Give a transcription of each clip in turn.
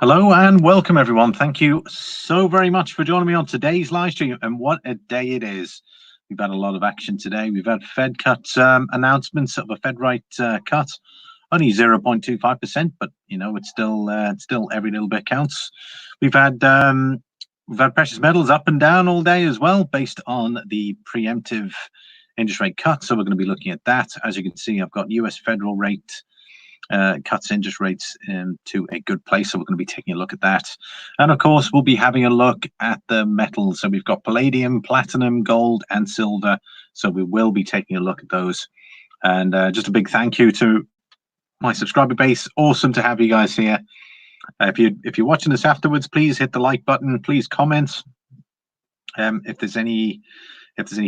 Hello and welcome everyone. Thank you so very much for joining me on today's live stream, and what a day it is. We've had a lot of action today. We've had Fed cut announcements of a Fed rate cut, only 0.25%, but you know it's still every little bit counts. We've had precious metals up and down all day as well, based on the preemptive interest rate cut. So we're going to be looking at that. As you can see, I've got US federal rate cuts interest rates to a good place, so we're going to be taking a look at that. And of course we'll be having a look at the metals. So we've got palladium, platinum, gold and silver, so we will be taking a look at those. And just a big thank you to my subscriber base. Awesome to have you guys here. If you're watching this afterwards, please hit the like button, please comment. If there's any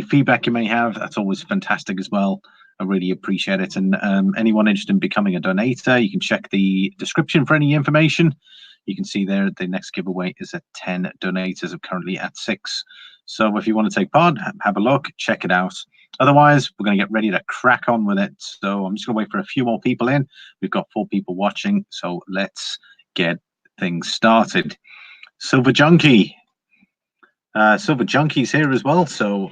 feedback you may have, that's always fantastic as well. I really appreciate it. And anyone interested in becoming a donator, you can check the description for any information. You can see there the next giveaway is at 10 donators. I'm currently at 6. So if you want to take part, have a look, check it out. Otherwise, we're going to get ready to crack on with it. So I'm just going to wait for a few more people in. We've got 4 people watching, so let's get things started. Silver Junkie. Silver Junkie's here as well, so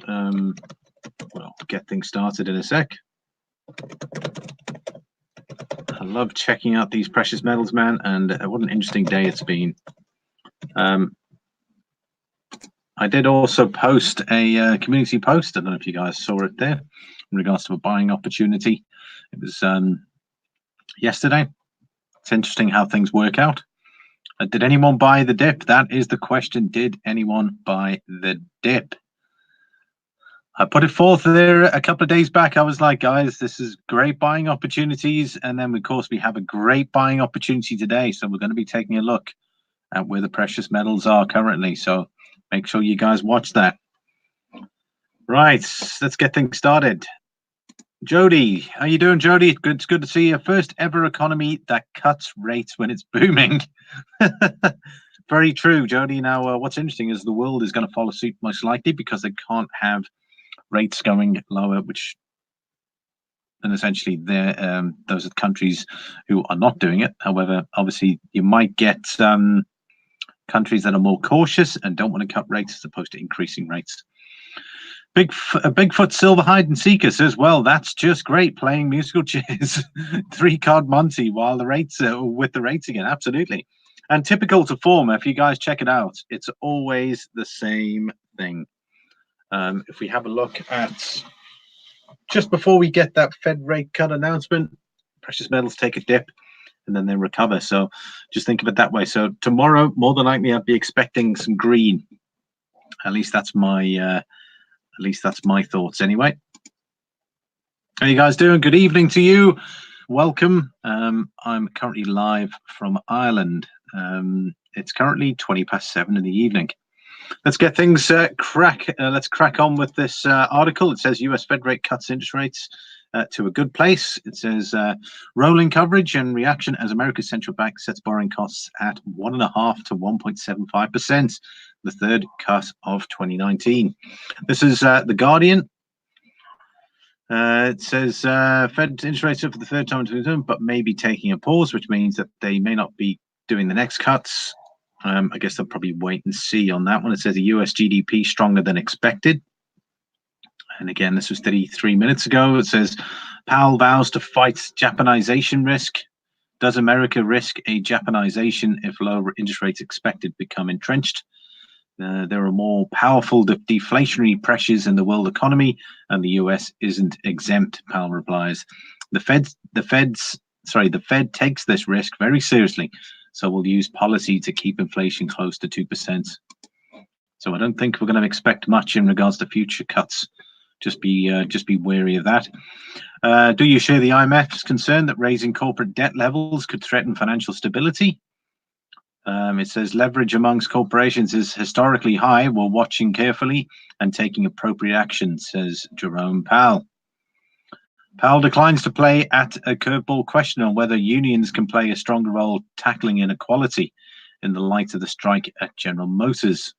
we'll get things started in a sec. I love checking out these precious metals, man, and what an interesting day it's been. I did also post a community post. I don't know if you guys saw it there in regards to a buying opportunity. It was yesterday. It's interesting how things work out. Did anyone buy the dip? That is the question. Did anyone buy the dip? I put it forth there a couple of days back. I was like, guys, this is great buying opportunities. And then, of course, we have a great buying opportunity today. So we're going to be taking a look at where the precious metals are currently. So make sure you guys watch that. Right, let's get things started. Jody, how you doing, Jody? It's good to see you. First ever economy that cuts rates when it's booming. Very true, Jody. Now, what's interesting is the world is going to follow suit most likely, because they can't have rates going lower, which then essentially those are the countries who are not doing it. However, obviously you might get countries that are more cautious and don't want to cut rates as opposed to increasing rates. Bigfoot Silver Hide and Seeker says, well, that's just great, playing musical chairs. 3-card Monty while the rates with the rates again. Absolutely. And typical to form, if you guys check it out, it's always the same thing. If we have a look at just before we get that Fed rate cut announcement, precious metals take a dip and then they recover. So just think of it that way. So tomorrow, more than likely, I'd be expecting some green. At least that's my thoughts anyway. How you guys doing? Good evening to you. Welcome. I'm currently live from Ireland. It's currently 7:20 in the evening. Let's get things let's crack on with this article. It says US Fed rate cuts interest rates to a good place. It says rolling coverage and reaction as America's central bank sets borrowing costs at 1.5 to 1.75%, the third cut of 2019. This is The Guardian. It says Fed interest rates up for the third time, but may be taking a pause, which means that they may not be doing the next cuts. I guess they'll probably wait and see on that one. It says the US GDP stronger than expected. And again, this was 33 minutes ago. It says Powell vows to fight Japanization risk. Does America risk a Japanization if lower interest rates expected become entrenched? There are more powerful deflationary pressures in the world economy, and the US isn't exempt, Powell replies. The Fed takes this risk very seriously, so we'll use policy to keep inflation close to 2%. So I don't think we're going to expect much in regards to future cuts. Just be wary of that. Do you share the IMF's concern that raising corporate debt levels could threaten financial stability? It says leverage amongst corporations is historically high. We're watching carefully and taking appropriate action, says Jerome Powell. Powell declines to play at a curveball question on whether unions can play a stronger role tackling inequality in the light of the strike at General Motors.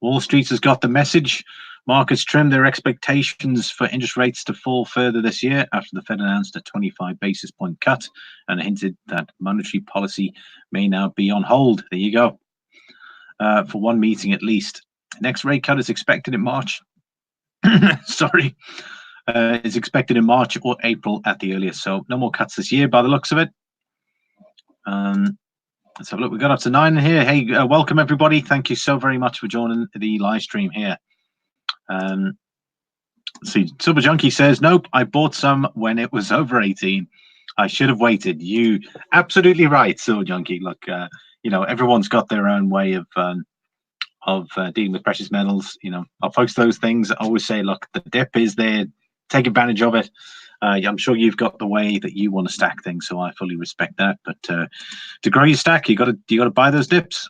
Wall Street has got the message. Markets trimmed their expectations for interest rates to fall further this year after the Fed announced a 25 basis point cut and hinted that monetary policy may now be on hold. There you go. For one meeting at least. Next rate cut is expected in March. Sorry. Is expected in March or April at the earliest. So no more cuts this year by the looks of it. Let's have a look. We got up to 9 here. Hey, welcome everybody. Thank you so very much for joining the live stream here. See, Silver Junkie says, nope, I bought some when it was over 18. I should have waited. You absolutely right, Silver Junkie. Look, you know, everyone's got their own way of dealing with precious metals. You know, I'll post those things. I always say, look, the dip is there. Take advantage of it. I'm sure you've got the way that you want to stack things, so I fully respect that. But to grow your stack, you got to buy those dips.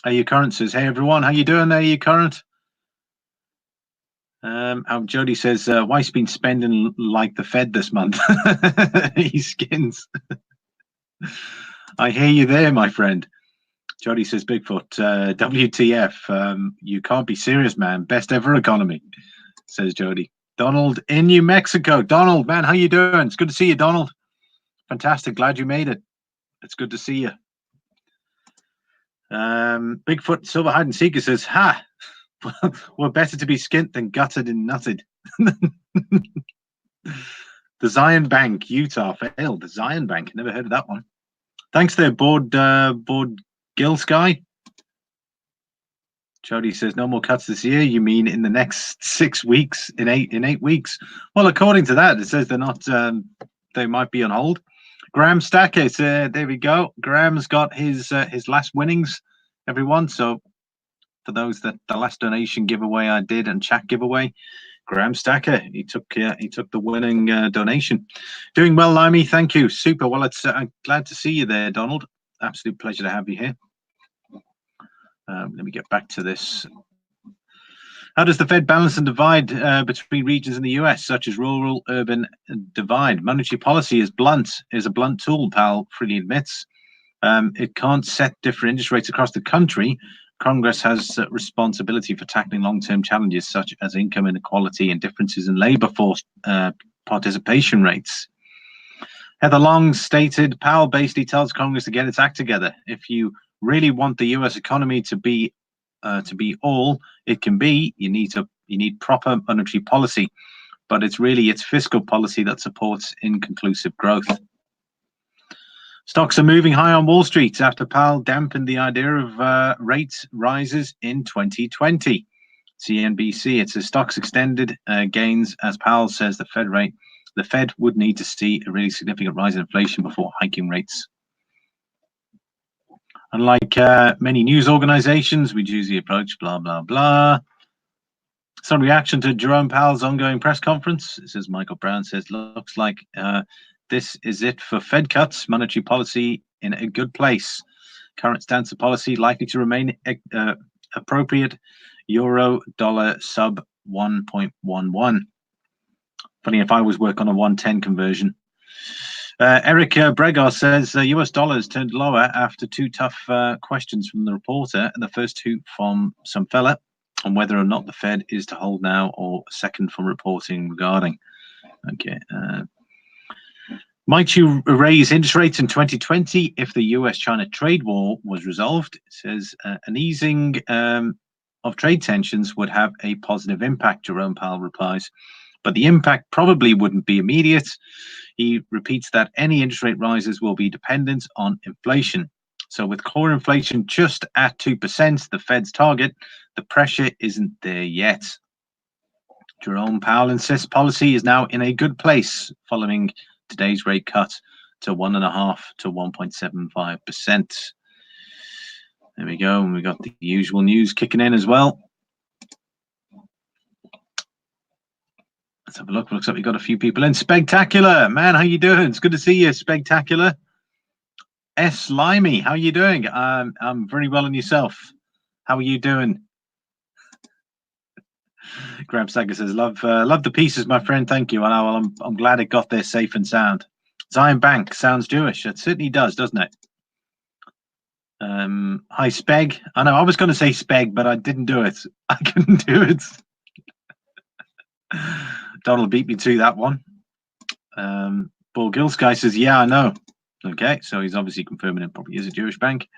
You Current says, hey everyone, how you doing there, You Current? Jody says, wife's been spending like the Fed this month. He skins. I hear you there, my friend. Jody says, Bigfoot, WTF, you can't be serious, man. Best ever economy, says Jody. Donald in New Mexico. Donald, man, how you doing? It's good to see you, Donald. Fantastic. Glad you made it. It's good to see you. Bigfoot Silver Hide and Seeker says, ha, we're better to be skint than gutted and nutted. The Zion Bank, Utah failed. The Zion Bank, never heard of that one. Thanks there, Board Gill Sky. Jody says, no more cuts this year. You mean in the next 6 weeks, in eight weeks? Well, according to that, it says they're not, they might be on hold. Graham Stacker, there we go. Graham's got his last winnings, everyone. So for those that the last donation giveaway I did and chat giveaway, Graham Stacker, he took the winning donation. Doing well, Limey. Thank you. Super. Well, it's I'm glad to see you there, Donald. Absolute pleasure to have you here. Let me get back to this. How does the Fed balance and divide between regions in the US, such as rural, urban divide? Monetary policy is a blunt tool, Powell freely admits. It can't set different interest rates across the country. Congress has responsibility for tackling long-term challenges such as income inequality and differences in labor force participation rates. Heather Long stated, Powell basically tells Congress to get its act together. If you really want the U.S. economy to be all it can be, you need proper monetary policy, but it's fiscal policy that supports inconclusive growth. Stocks are moving high on Wall Street after Powell dampened the idea of rates rises in 2020. CNBC, it says stocks extended gains as Powell says the Fed would need to see a really significant rise in inflation before hiking rates. Unlike many news organizations, we choose the approach, blah, blah, blah. Some reaction to Jerome Powell's ongoing press conference. It says Michael Brown says, looks like this is it for Fed cuts, monetary policy in a good place. Current stance of policy likely to remain appropriate. Euro dollar sub 1.11. Funny if I was work on a 110 conversion. Eric Bregar says US dollars turned lower after two tough questions from the reporter, and the first two from some fella on whether or not the Fed is to hold now, or second from reporting regarding. Okay. Might you raise interest rates in 2020 if the US-China trade war was resolved? It says an easing of trade tensions would have a positive impact, Jerome Powell replies, but the impact probably wouldn't be immediate. He repeats that any interest rate rises will be dependent on inflation. So with core inflation just at 2%, the Fed's target, the pressure isn't there yet. Jerome Powell insists policy is now in a good place following today's rate cut to 1.5 to 1.75%. There we go. And we got the usual news kicking in as well. Let's have a look. Looks like we got a few people in. Spectacular, man. How you doing? It's good to see you. Spectacular. S. Limey, how are you doing? I'm very well, and yourself? How are you doing? Graham Sager says, "Love the pieces, my friend. Thank you. I'm glad it got there safe and sound." Zion Bank sounds Jewish. It certainly does, doesn't it? Hi, Speg. I know I was going to say Speg, but I didn't do it. I couldn't do it. Donald beat me to that one. Paul Gilsky says, yeah, I know. Okay, so he's obviously confirming it probably is a Jewish bank.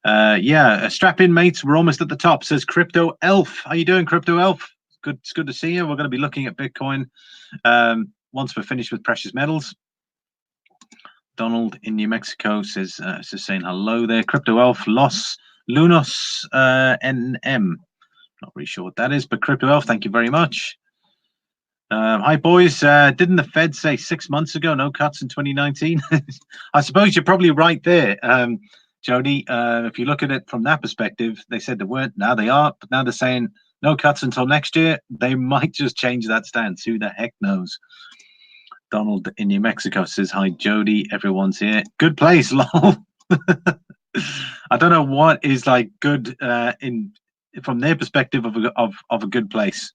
Yeah, strap in, mates. We're almost at the top, says Crypto Elf. How you doing, Crypto Elf? Good, it's good to see you. We're going to be looking at Bitcoin once we're finished with precious metals. Donald in New Mexico says saying hello there. Crypto Elf, Los Lunos NM. Not really sure what that is, but Crypto Elf, thank you very much. Hi, boys. Didn't the Fed say 6 months ago no cuts in 2019? I suppose you're probably right there, Jody. If you look at it from that perspective, they said they weren't. Now they are, but now they're saying no cuts until next year. They might just change that stance. Who the heck knows? Donald in New Mexico says, hi, Jody. Everyone's here. Good place, lol. I don't know what is like good from their perspective of a good place.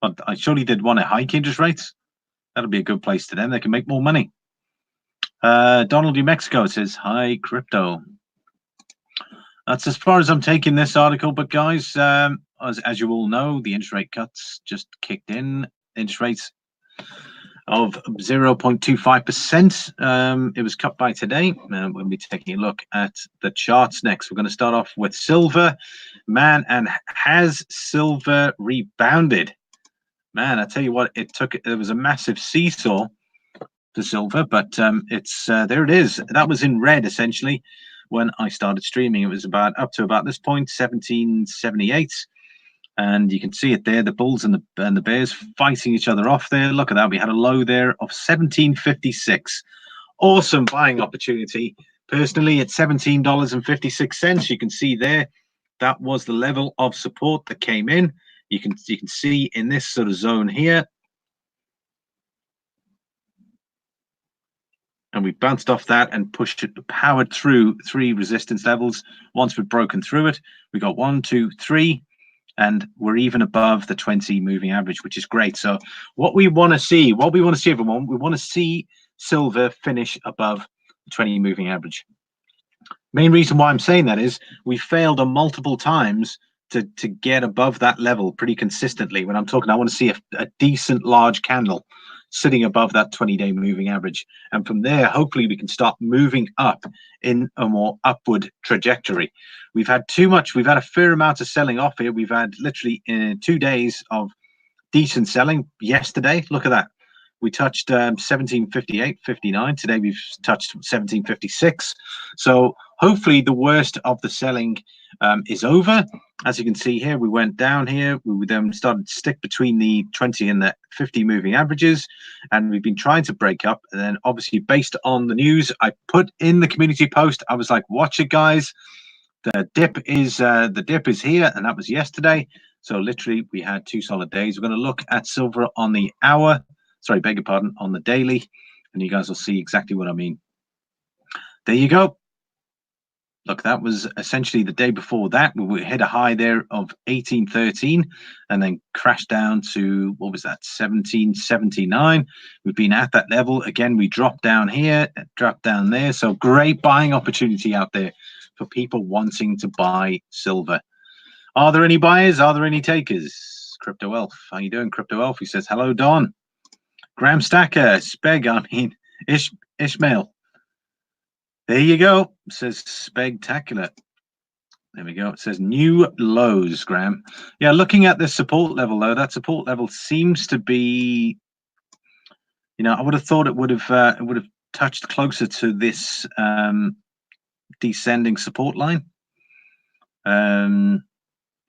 But I surely did want to hike interest rates. That'll be a good place to them. They can make more money. Donald New Mexico says, hi, crypto. That's as far as I'm taking this article. But guys, as you all know, the interest rate cuts just kicked in. Interest rates of 0.25%. It was cut by today. We'll be taking a look at the charts next. We're going to start off with silver. Man, and has silver rebounded? Man, I tell you what, it was a massive seesaw for silver, but it's there it is. That was in red essentially when I started streaming. It was up to about this point, 1778, and you can see it there. The bulls and the bears fighting each other off there. Look at that. We had a low there of 1756. Awesome buying opportunity. Personally, at $17.56, you can see there that was the level of support that came in. You can see in this sort of zone here, and we bounced off that and powered through 3 resistance levels. Once we've broken through it, we got 1, 2, 3, and we're even above the 20 moving average, which is great. So what we want to see, everyone, we want to see silver finish above the 20 moving average. Main reason why I'm saying that is we failed on multiple times to get above that level pretty consistently. When I'm talking, I want to see a decent large candle sitting above that 20-day moving average, and from there hopefully we can start moving up in a more upward trajectory. We've had a fair amount of selling off here. We've had literally 2 days of decent selling. Yesterday, look at that, we touched 1758.59. Today we've touched 1756. So hopefully the worst of the selling is over. As you can see here, we went down here. We then started to stick between the 20 and the 50 moving averages, and we've been trying to break up. And then obviously based on the news I put in the community post, I was like, watch it, guys. The dip is here, and that was yesterday. So literally we had 2 solid days. We're going to look at silver on the hour. Sorry, beg your pardon, on the daily, and you guys will see exactly what I mean. There you go. Look, that was essentially the day before that. We hit a high there of 1813 and then crashed down to, what was that, 1779. We've been at that level. Again, we dropped down here, dropped down there. So great buying opportunity out there for people wanting to buy silver. Are there any buyers? Are there any takers? Crypto Elf. How you doing, Crypto Elf? He says, hello, Don. Graham Stacker, Ishmael. There you go. It says spectacular. There we go. It says new lows, Graham. Yeah, looking at this support level though, that support level seems to be, I would have thought it would have touched closer to this descending support line. Remember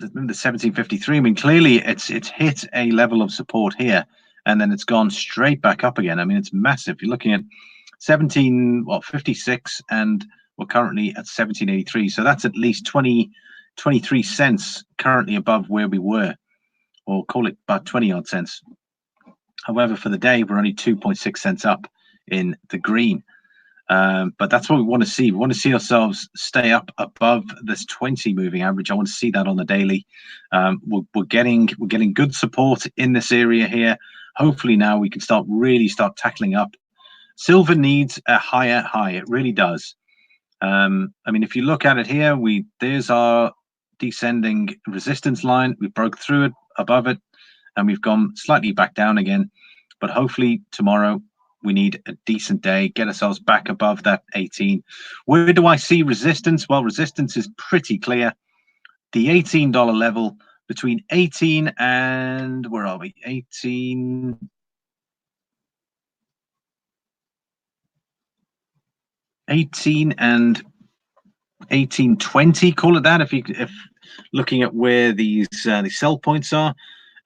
the 1753. I mean, clearly it's hit a level of support here, and then it's gone straight back up again. I mean, it's massive. You're looking at 56, and we're currently at 1783. So that's at least 23 cents currently above where we were, or call it about 20 odd cents. However, for the day, we're only 2.6 cents up in the green. But that's what we want to see. We want to see ourselves stay up above this 20 moving average. I want to see that on the daily. We're getting good support in this area here. Hopefully now we can start tackling up. Silver needs a higher high. It really does. I mean, if you look at it here, there's our descending resistance line. We broke through it, above it, and we've gone slightly back down again. But hopefully tomorrow we need a decent day, get ourselves back above that 18. Where do I see resistance? Well, resistance is pretty clear. The $18 level between 18 and, where are we? 18 and 18.20, call it that. If looking at where these the sell points are,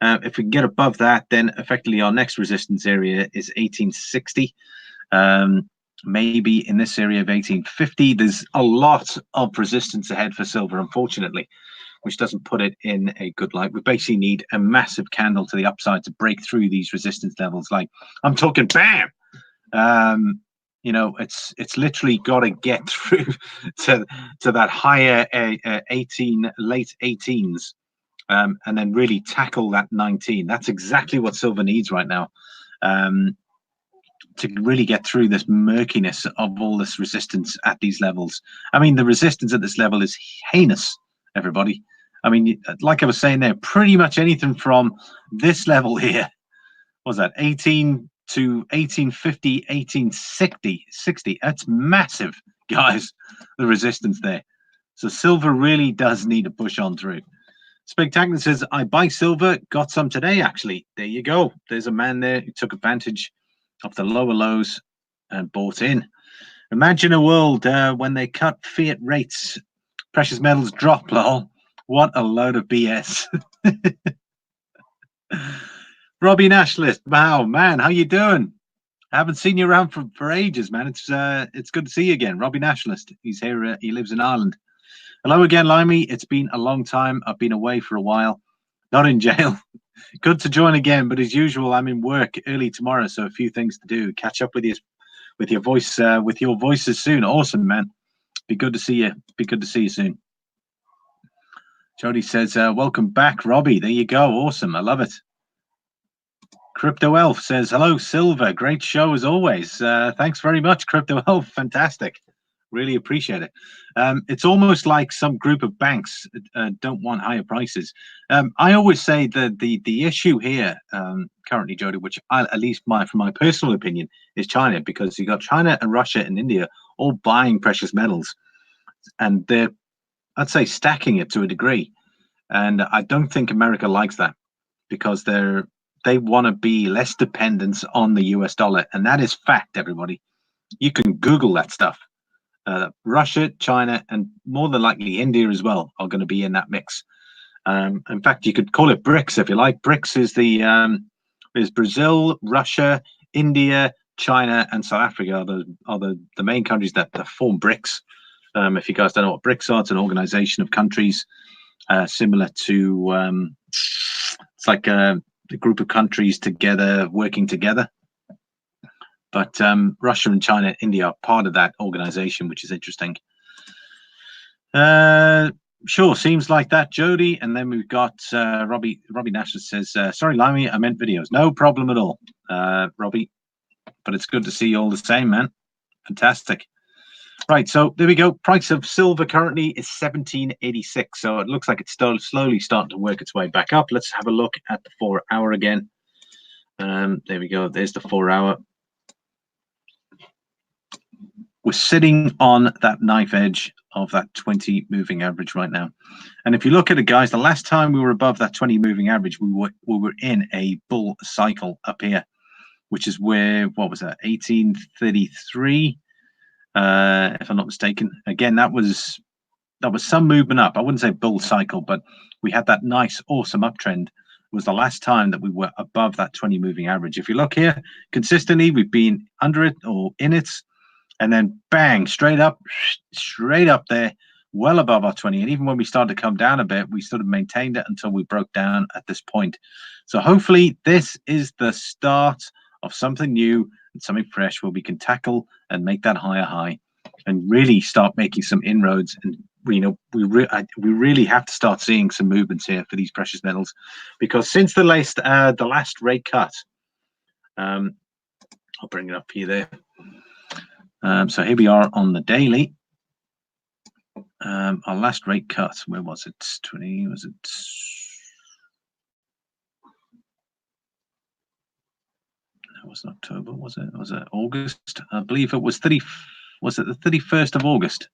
if we can get above that, then effectively our next resistance area is 1860. Maybe in this area of 1850. There's a lot of resistance ahead for silver, unfortunately, which doesn't put it in a good light. We basically need a massive candle to the upside to break through these resistance levels. Like, I'm talking bam. You know, it's literally got to get through to that higher 18, late 18s, and then really tackle that 19. That's exactly what silver needs right now, to really get through this murkiness of all this resistance at these levels. I mean, the resistance at this level is heinous, everybody. I mean, like I was saying there, pretty much anything from this level here, what was that, 18 to 1850, 1860, that's massive, guys, the resistance there. So silver really does need to push on through. Spectacular says, I buy silver, got some today, actually. There you go. There's a man there who took advantage of the lower lows and bought in. Imagine a world when they cut fiat rates, precious metals drop, lol. What a load of BS. Robbie Nationalist, wow, man, how you doing? I haven't seen you around for ages, man. It's good to see you again. Robbie Nationalist, he's here. He lives in Ireland. Hello again, Limey. It's been a long time. I've been away for a while, not in jail. Good to join again, but as usual, I'm in work early tomorrow, so a few things to do. Catch up with you, with your voices soon. Awesome, man. Be good to see you. Be good to see you soon. Jody says, welcome back, Robbie. There you go. Awesome. I love it. Crypto Elf says, hello, Silver. Great show as always. Thanks very much, Crypto Elf. Fantastic. Really appreciate it. It's almost like some group of banks don't want higher prices. I always say that the issue here currently, Jody, which at least from my personal opinion, is China, because you got China and Russia and India all buying precious metals, and they're, I'd say, stacking it to a degree. And I don't think America likes that, because they want to be less dependent on the US dollar. And that is fact, everybody. You can Google that stuff. Russia, China, and more than likely India as well are going to be in that mix. In fact, you could call it BRICS if you like. BRICS is is Brazil, Russia, India, China, and South Africa are the main countries that form BRICS. If you guys don't know what BRICS are, it's an organization of countries similar to it's like a group of countries together working together. But Russia and China and India are part of that organization, which is interesting. Sure, seems like that, Jody. And then we've got Robbie Nash says, sorry, Limey, I meant videos. No problem at all, Robbie. But it's good to see you all the same, man. Fantastic. Right, so there we go. Price of silver currently is 1786. So it looks like it's still slowly starting to work its way back up. Let's have a look at the 4 hour again. There we go. There's the 4 hour. We're sitting on that knife edge of that 20 moving average right now. And if you look at it, guys, the last time we were above that 20 moving average, we were in a bull cycle up here, which is where, what was that, 1833, if I'm not mistaken. Again, that was some movement up. I wouldn't say bull cycle, but we had that nice, awesome uptrend. It was the last time that we were above that 20 moving average. If you look here, consistently, we've been under it or in it, and then bang, straight up there, well above our 20. And even when we started to come down a bit, we sort of maintained it until we broke down at this point. So hopefully this is the start of something new and something fresh where we can tackle and make that higher high and really start making some inroads. And we really have to start seeing some movements here for these precious metals, because since the last rate cut, I'll bring it up here there. So here we are on the daily. Our last rate cut, where was it? 20, was it? It wasn't October, was it? Was it August? I believe it was 30. Was it the 31st of August?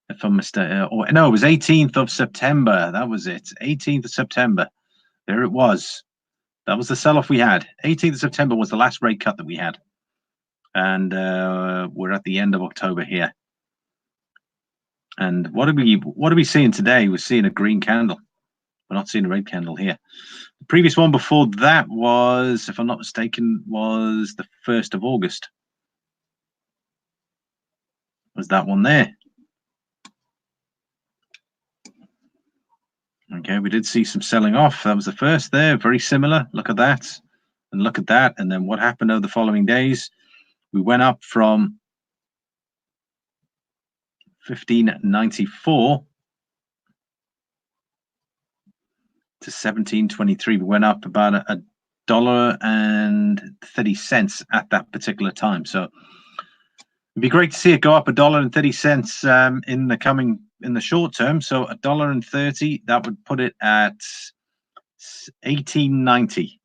If I'm mistaken, or no, it was 18th of September. That was it. 18th of September. There it was. That was the sell-off we had. 18th of September was the last rate cut that we had, and we're at the end of October here. And what are we seeing today? We're seeing a green candle. We're not seeing a red candle here. The previous one before that was, if I'm not mistaken, was the 1st of August. Was that one there? Okay, we did see some selling off. That was the first there, very similar. Look at that, and look at that. And then what happened over the following days? We went up from 1594 to 1723. We went up about $1.30 at that particular time. So it'd be great to see it go up $1.30 in the short term. So $1.30, that would put it at 1890.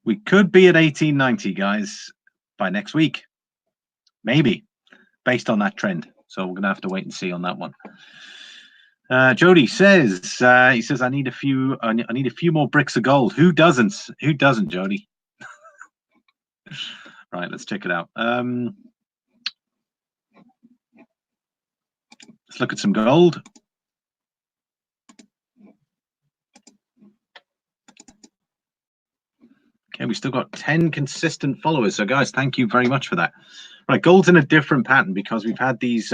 We could be at 1890, guys, by next week, maybe, based on that trend. So we're gonna have to wait and see on that one. Jody says he says I need a few more bricks of gold. Who doesn't? Who doesn't, Jody? Right, let's check it out. Let's look at some gold. Okay, we still got 10 consistent followers. So guys, thank you very much for that. Right, gold's in a different pattern because we've had these,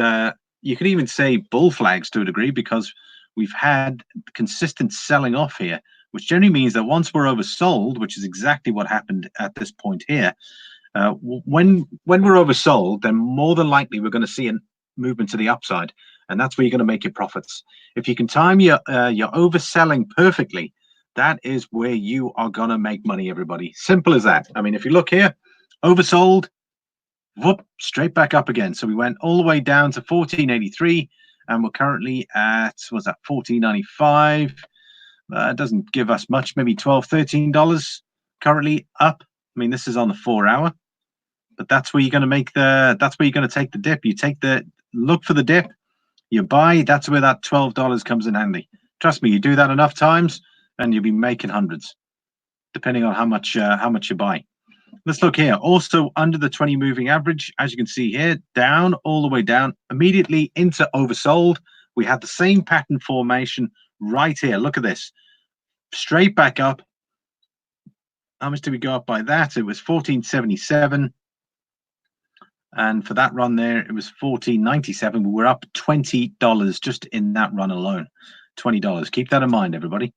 you could even say bull flags to a degree, because we've had consistent selling off here, which generally means that once we're oversold, which is exactly what happened at this point here, when we're oversold, then more than likely we're going to see a movement to the upside, and that's where you're going to make your profits. If you can time your overselling perfectly, that is where you are going to make money, everybody. Simple as that. I mean, if you look here, oversold, whoop, straight back up again. So we went all the way down to 1483, and we're currently at, what's that, 1495. It doesn't give us much, maybe $12-13 currently up. I mean, this is on the 4 hour, but that's where you're going to make that's where you're going to take the dip. You take look for the dip, you buy, that's where that $12 comes in handy. Trust me, you do that enough times and you'll be making hundreds, depending on how much you buy. Let's look here. Also under the 20 moving average, as you can see here, down, all the way down, immediately into oversold. We had the same pattern formation right here. Look at this. Straight back up. How much did we go up by that? It was 1477. And for that run there, it was 1497. We were up $20 just in that run alone. $20. Keep that in mind, everybody.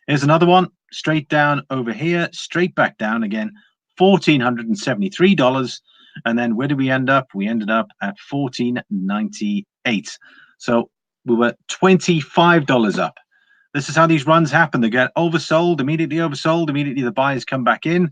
Here's another one. Straight down over here, straight back down again. $1,473, and then where did we end up? We ended up at $14.98. So we were $25 up. This is how these runs happen. They get oversold, immediately the buyers come back in,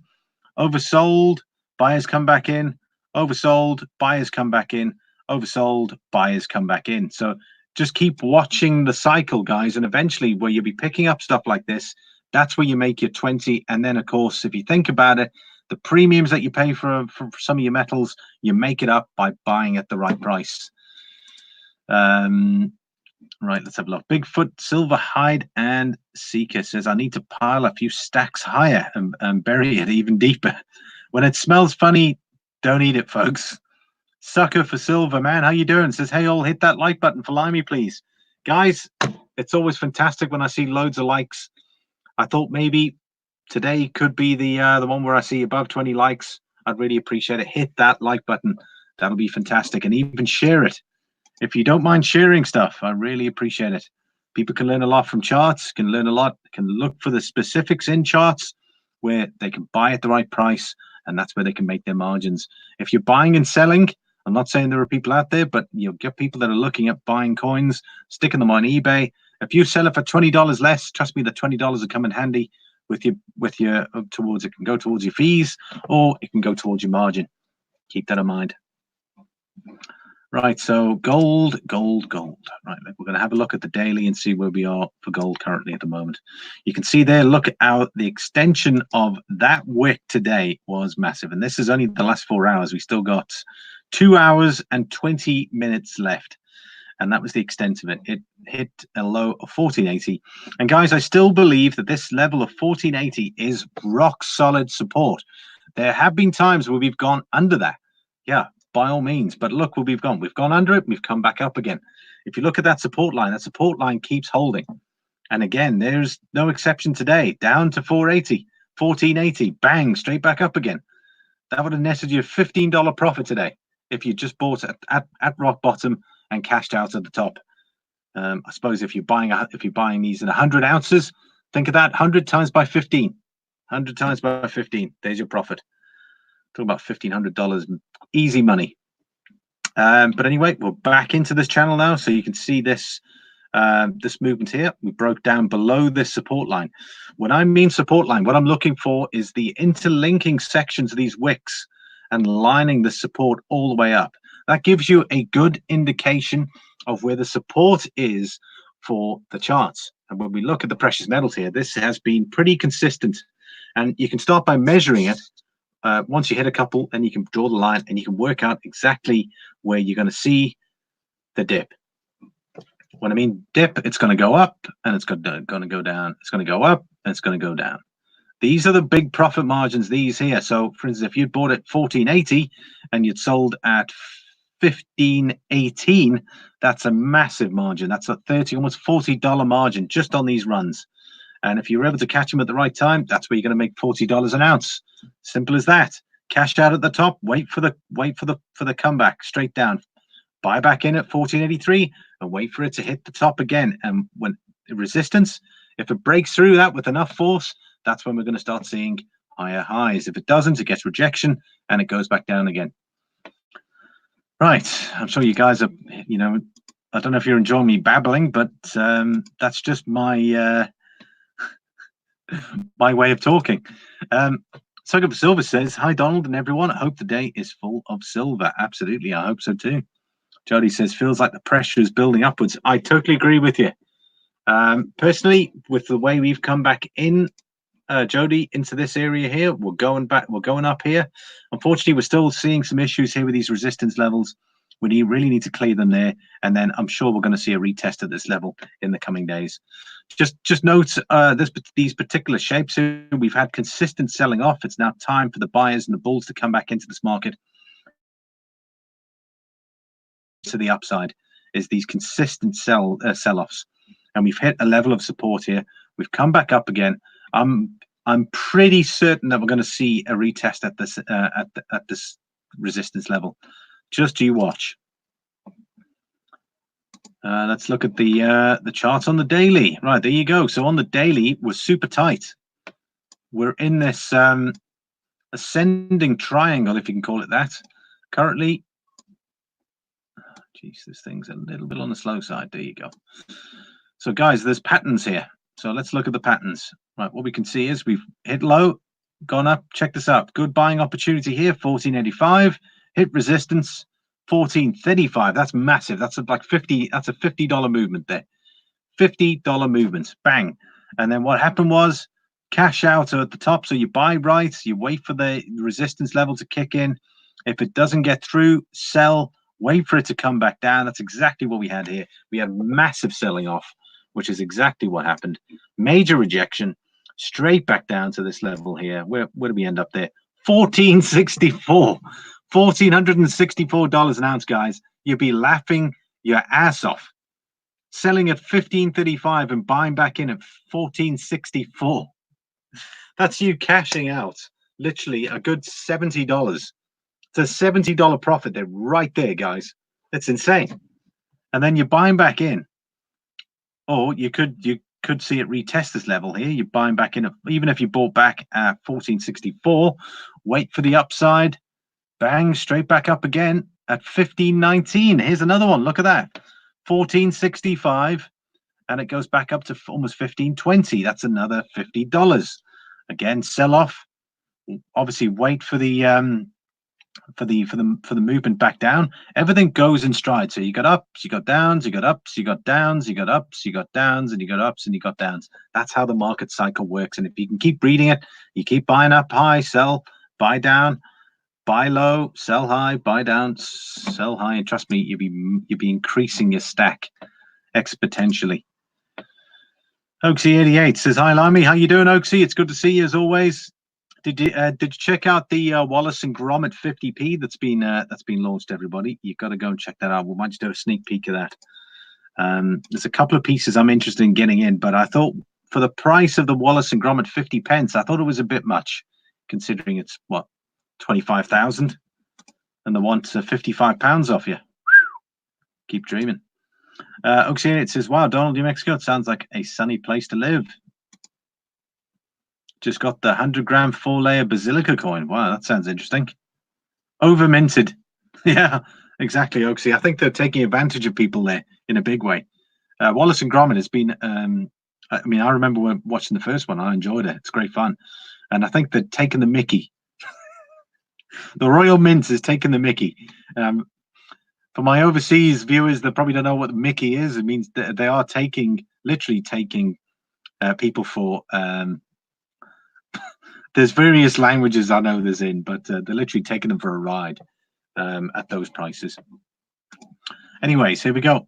oversold, buyers come back in, oversold, buyers come back in, oversold, buyers come back in. So just keep watching the cycle, guys, and eventually where you'll be picking up stuff like this, that's where you make your 20. And then of course, if you think about it, the premiums that you pay for some of your metals, you make it up by buying at the right price. Right, let's have a look. Bigfoot, Silver, Hide, and Seeker says, I need to pile a few stacks higher and bury it even deeper. When it smells funny, don't eat it, folks. Sucker for Silver, man. How you doing? Says, hey, all, hit that like button for Limey, please. Guys, it's always fantastic when I see loads of likes. I thought maybe today could be the one where I see above 20 likes. I'd really appreciate it. Hit that like button. That'll be fantastic. And even share it. If you don't mind sharing stuff, I really appreciate it. People can learn a lot from charts, can learn a lot, can look for the specifics in charts where they can buy at the right price, and that's where they can make their margins. If you're buying and selling, I'm not saying there are people out there, but you'll get people that are looking at buying coins, sticking them on eBay. If you sell it for $20 less, trust me, the $20 will come in handy with your towards, it can go towards your fees or it can go towards your margin. Keep that in mind. Right, so gold. Right, we're going to have a look at the daily and see where we are for gold currently at the moment. You can see there, look at the extension of that wick today was massive. And this is only the last 4 hours. We still got 2 hours and 20 minutes left. And that was the extent of it. It hit a low of 1480. And guys, I still believe that this level of 1480 is rock solid support. There have been times where we've gone under that. Yeah, by all means. But look where we've gone. We've gone under it. We've come back up again. If you look at that support line keeps holding. And again, there's no exception today. Down to 480, 1480, bang, straight back up again. That would have netted you a $15 profit today if you just bought at rock bottom and cashed out at the top. I suppose if you're buying these in 100 ounces, think of that 100 times by 15. 100 times by 15. There's your profit. Talk about $1,500, easy money. But anyway, we're back into this channel now, so you can see this this movement here. We broke down below this support line. When I mean support line, what I'm looking for is the interlinking sections of these wicks and lining the support all the way up. That gives you a good indication of where the support is for the charts. And when we look at the precious metals here, this has been pretty consistent. And you can start by measuring it. Once you hit a couple, then you can draw the line and you can work out exactly where you're going to see the dip. When I mean dip, it's going to go up and it's going to go down. It's going to go up and it's going to go down. These are the big profit margins, these here. So, for instance, if you'd bought at 1480 and you'd sold at 1518, that's a massive margin. That's a almost $40 margin just on these runs. And if you're able to catch them at the right time, that's where you're going to make $40 an ounce. Simple as that. Cash out at the top, wait for the comeback straight down. Buy back in at 1483 and wait for it to hit the top again. And when resistance, if it breaks through that with enough force, that's when we're going to start seeing higher highs. If it doesn't, it gets rejection and it goes back down again. Right. I'm sure you guys are, I don't know if you're enjoying me babbling, but that's just my my way of talking. Sugar for Silver says, hi, Donald and everyone. I hope the day is full of silver. Absolutely. I hope so too. Jody says, feels like the pressure is building upwards. I totally agree with you. Personally, with the way we've come back in, Jody, into this area here, we're going up here. Unfortunately, we're still seeing some issues here with these resistance levels. We really need to clear them there, and then I'm sure we're going to see a retest at this level in the coming days. Just note these particular shapes here, we've had consistent selling off. It's now time for the buyers and the bulls to come back into this market. To the upside is these consistent sell-offs, and we've hit a level of support here. We've come back up again. I'm pretty certain that we're going to see a retest at this at this resistance level. Just you watch. Let's look at the charts on the daily. Right, there you go. So on the daily, we're super tight. We're in this ascending triangle, if you can call it that. Currently, geez, this thing's a little bit on the slow side. There you go. So guys, there's patterns here. So let's look at the patterns. Right, what we can see is we've hit low, gone up. Check this out. Good buying opportunity here, 1485. Hit resistance, 1435. That's massive. That's like 50. That's a $50 movement there. $50 movement. Bang. And then what happened was cash out at the top. So you buy right, you wait for the resistance level to kick in. If it doesn't get through, sell, wait for it to come back down. That's exactly what we had here. We had massive selling off, which is exactly what happened. Major rejection, straight back down to this level here. Where do we end up there? 1464. $1,464 an ounce, guys. You'd be laughing your ass off. Selling at 1535 and buying back in at 1464. That's you cashing out literally a good $70. It's a $70 profit there, right there, guys. It's insane. And then you're buying back in. Or you could see it retest this level here. You're buying back in, even if you bought back at 1464, wait for the upside. Bang, straight back up again at 1519. Here's another one. Look at that. 1465. And it goes back up to almost 1520. That's another $50. Again, sell off. Obviously, wait for the for the movement back down. Everything goes in stride. So you got ups, you got downs, you got ups, you got downs, you got ups, you got downs, and you got ups and you got downs. That's how the market cycle works. And if you can keep reading it, you keep buying up high, sell, buy down, buy low, sell high, buy down, sell high, and trust me, you'll be increasing your stack exponentially. Oaksy88 says, "Hi, Limey. How you doing, Oaksy? It's good to see you as always. Did you check out the Wallace and Gromit 50p that's been launched? Everybody, you've got to go and check that out. We might just do a sneak peek of that. There's a couple of pieces I'm interested in getting in, but I thought for the price of the Wallace and Gromit 50 pence, I thought it was a bit much, considering it's what 25,000, and they want £55 off you. Keep dreaming." Oxygenate says, "Wow, Donald, New Mexico, it sounds like a sunny place to live. Just got the 100-gram 4-layer Basilica coin. Wow, that sounds interesting. Over minted." Yeah, exactly, Oaksy. I think they're taking advantage of people there in a big way. Wallace and Gromit has been, I mean, I remember watching the first one. I enjoyed it. It's great fun. And I think they're taking the mickey. The Royal Mint is taking the mickey. For my overseas viewers that probably don't know what the mickey is, it means that they are literally taking people for... there's various languages I know there's in, but they're literally taking them for a ride at those prices. Anyways, here we go.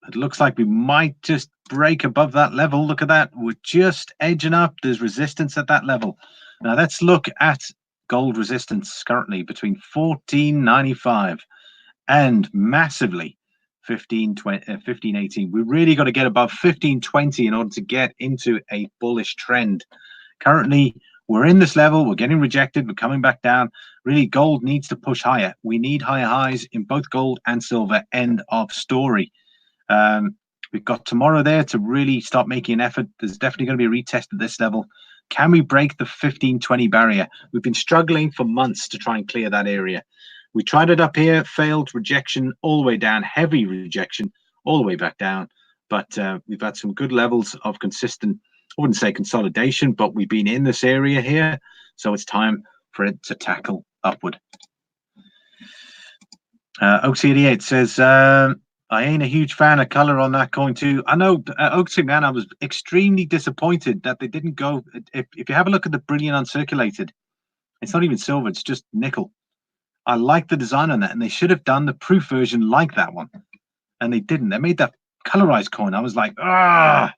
It looks like we might just break above that level. Look at that. We're just edging up. There's resistance at that level. Now let's look at gold resistance currently between 14.95 and massively 15.18. We really got to get above 15.20 in order to get into a bullish trend. Currently, we're in this level. We're getting rejected. We're coming back down. Really, gold needs to push higher. We need higher highs in both gold and silver. End of story. We've got tomorrow there to really start making an effort. There's definitely going to be a retest at this level. Can we break the 15.20 barrier? We've been struggling for months to try and clear that area. We tried it up here, failed, rejection all the way down, heavy rejection all the way back down. But we've had some good levels of consistent, I wouldn't say consolidation, but we've been in this area here. So it's time for it to tackle upward. Oaksy88 says, "I ain't a huge fan of color on that coin too." I know, Oaksy, man, I was extremely disappointed that they didn't go. If you have a look at the Brilliant Uncirculated, it's not even silver, it's just nickel. I like the design on that, and they should have done the proof version like that one, and they didn't. They made that colorized coin. I was like, I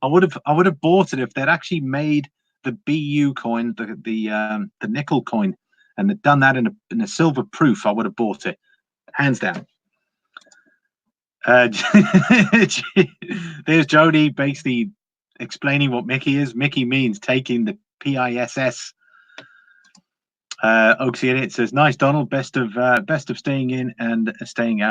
would have bought it if they'd actually made the BU coin, the nickel coin, and they'd done that in a silver proof. I would have bought it, hands down. There's Jody basically explaining what Mickey is. Mickey means taking the PISS. Oaksy in it says, "Nice, Donald. Best of staying in and staying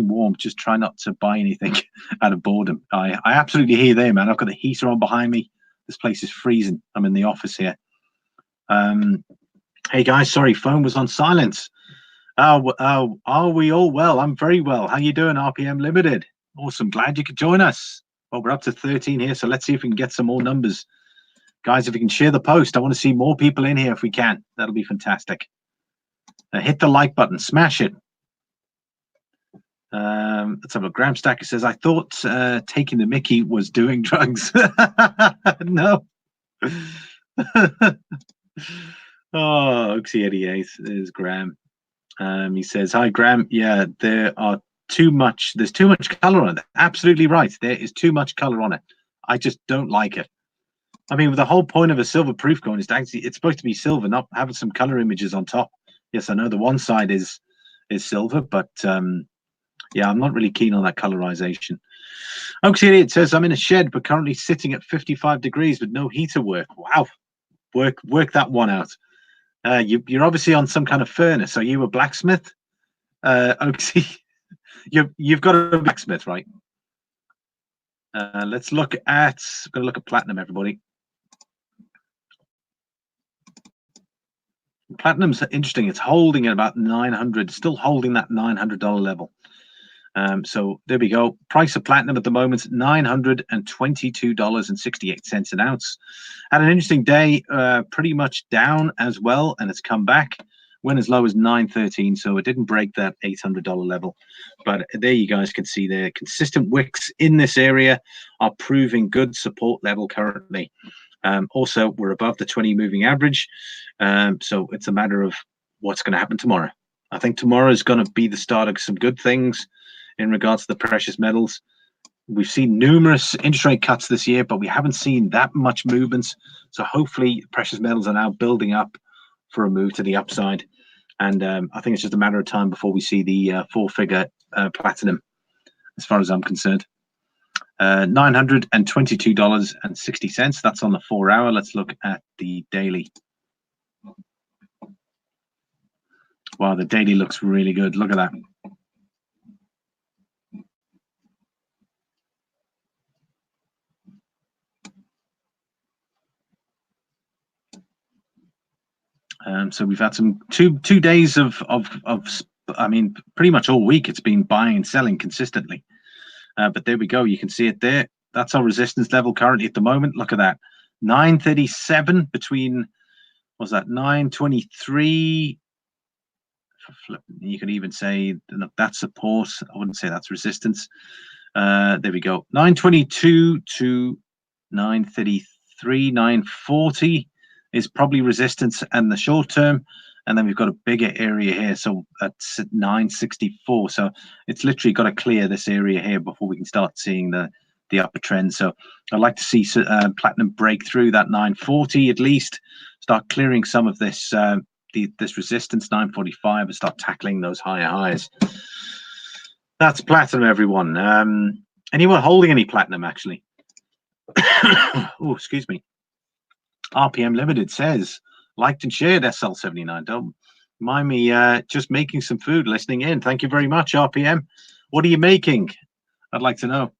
warm. Just try not to buy anything out of boredom." I absolutely hear there, man. I've got the heater on behind me. This place is freezing. I'm in the office here. Hey guys, sorry, phone was on silence. Are we all well? I'm very well. How you doing, RPM Limited? Awesome. Glad you could join us. Well, we're up to 13 here, so let's see if we can get some more numbers. Guys, if you can share the post, I want to see more people in here if we can. That'll be fantastic. Hit the like button. Smash it. Let's have a Graham Stacker says, "I thought taking the Mickey was doing drugs." No. Oh, Oxy88 is Graham. He says, "Hi, Graham. Yeah, there's too much color on it." Absolutely right. There is too much color on it. I just don't like it. I mean, the whole point of a silver proof coin is it's supposed to be silver, not having some color images on top. Yes, I know the one side is silver, but yeah, I'm not really keen on that colorization. Oxy88 says, "I'm in a shed, but currently sitting at 55 degrees with no heater work." Wow, work that one out. You're obviously on some kind of furnace. Are you a blacksmith, Oaksy? You've got a blacksmith, right? Let's look at. I'm going to look at platinum, everybody. Platinum's interesting. It's holding at about 900, still holding that $900 level. So there we go. Price of platinum at the moment, $922.68 an ounce. Had an interesting day, pretty much down as well, and it's come back. went as low as 913, so it didn't break that $800 level. But there you guys can see the consistent wicks in this area are proving good support level currently. Also, we're above the 20 moving average, so it's a matter of what's going to happen tomorrow. I think tomorrow is going to be the start of some good things in regards to the precious metals. We've seen numerous interest rate cuts this year, but we haven't seen that much movements. So hopefully precious metals are now building up for a move to the upside. And I think it's just a matter of time before we see the four-figure platinum, as far as I'm concerned. $922.60. That's on the 4-hour. Let's look at the daily. Wow, the daily looks really good. Look at that. So we've had some two days of I mean, pretty much all week it's been buying and selling consistently. But there we go. You can see it there. That's our resistance level currently at the moment. Look at that. 937 between, what's that, 923. You can even say that's support. I wouldn't say that's resistance. There we go. 922 to 933, 940 is probably resistance and the short term. And then we've got a bigger area here. So that's 964. So it's literally got to clear this area here before we can start seeing the upper trend. So I'd like to see platinum break through that 940 at least, start clearing some of this this resistance, 945, and start tackling those higher highs. That's platinum, everyone. Anyone holding any platinum, actually? Oh, excuse me. RPM Limited says, liked and shared SL79. Don't mind me just making some food, listening in. Thank you very much, RPM. What are you making? I'd like to know.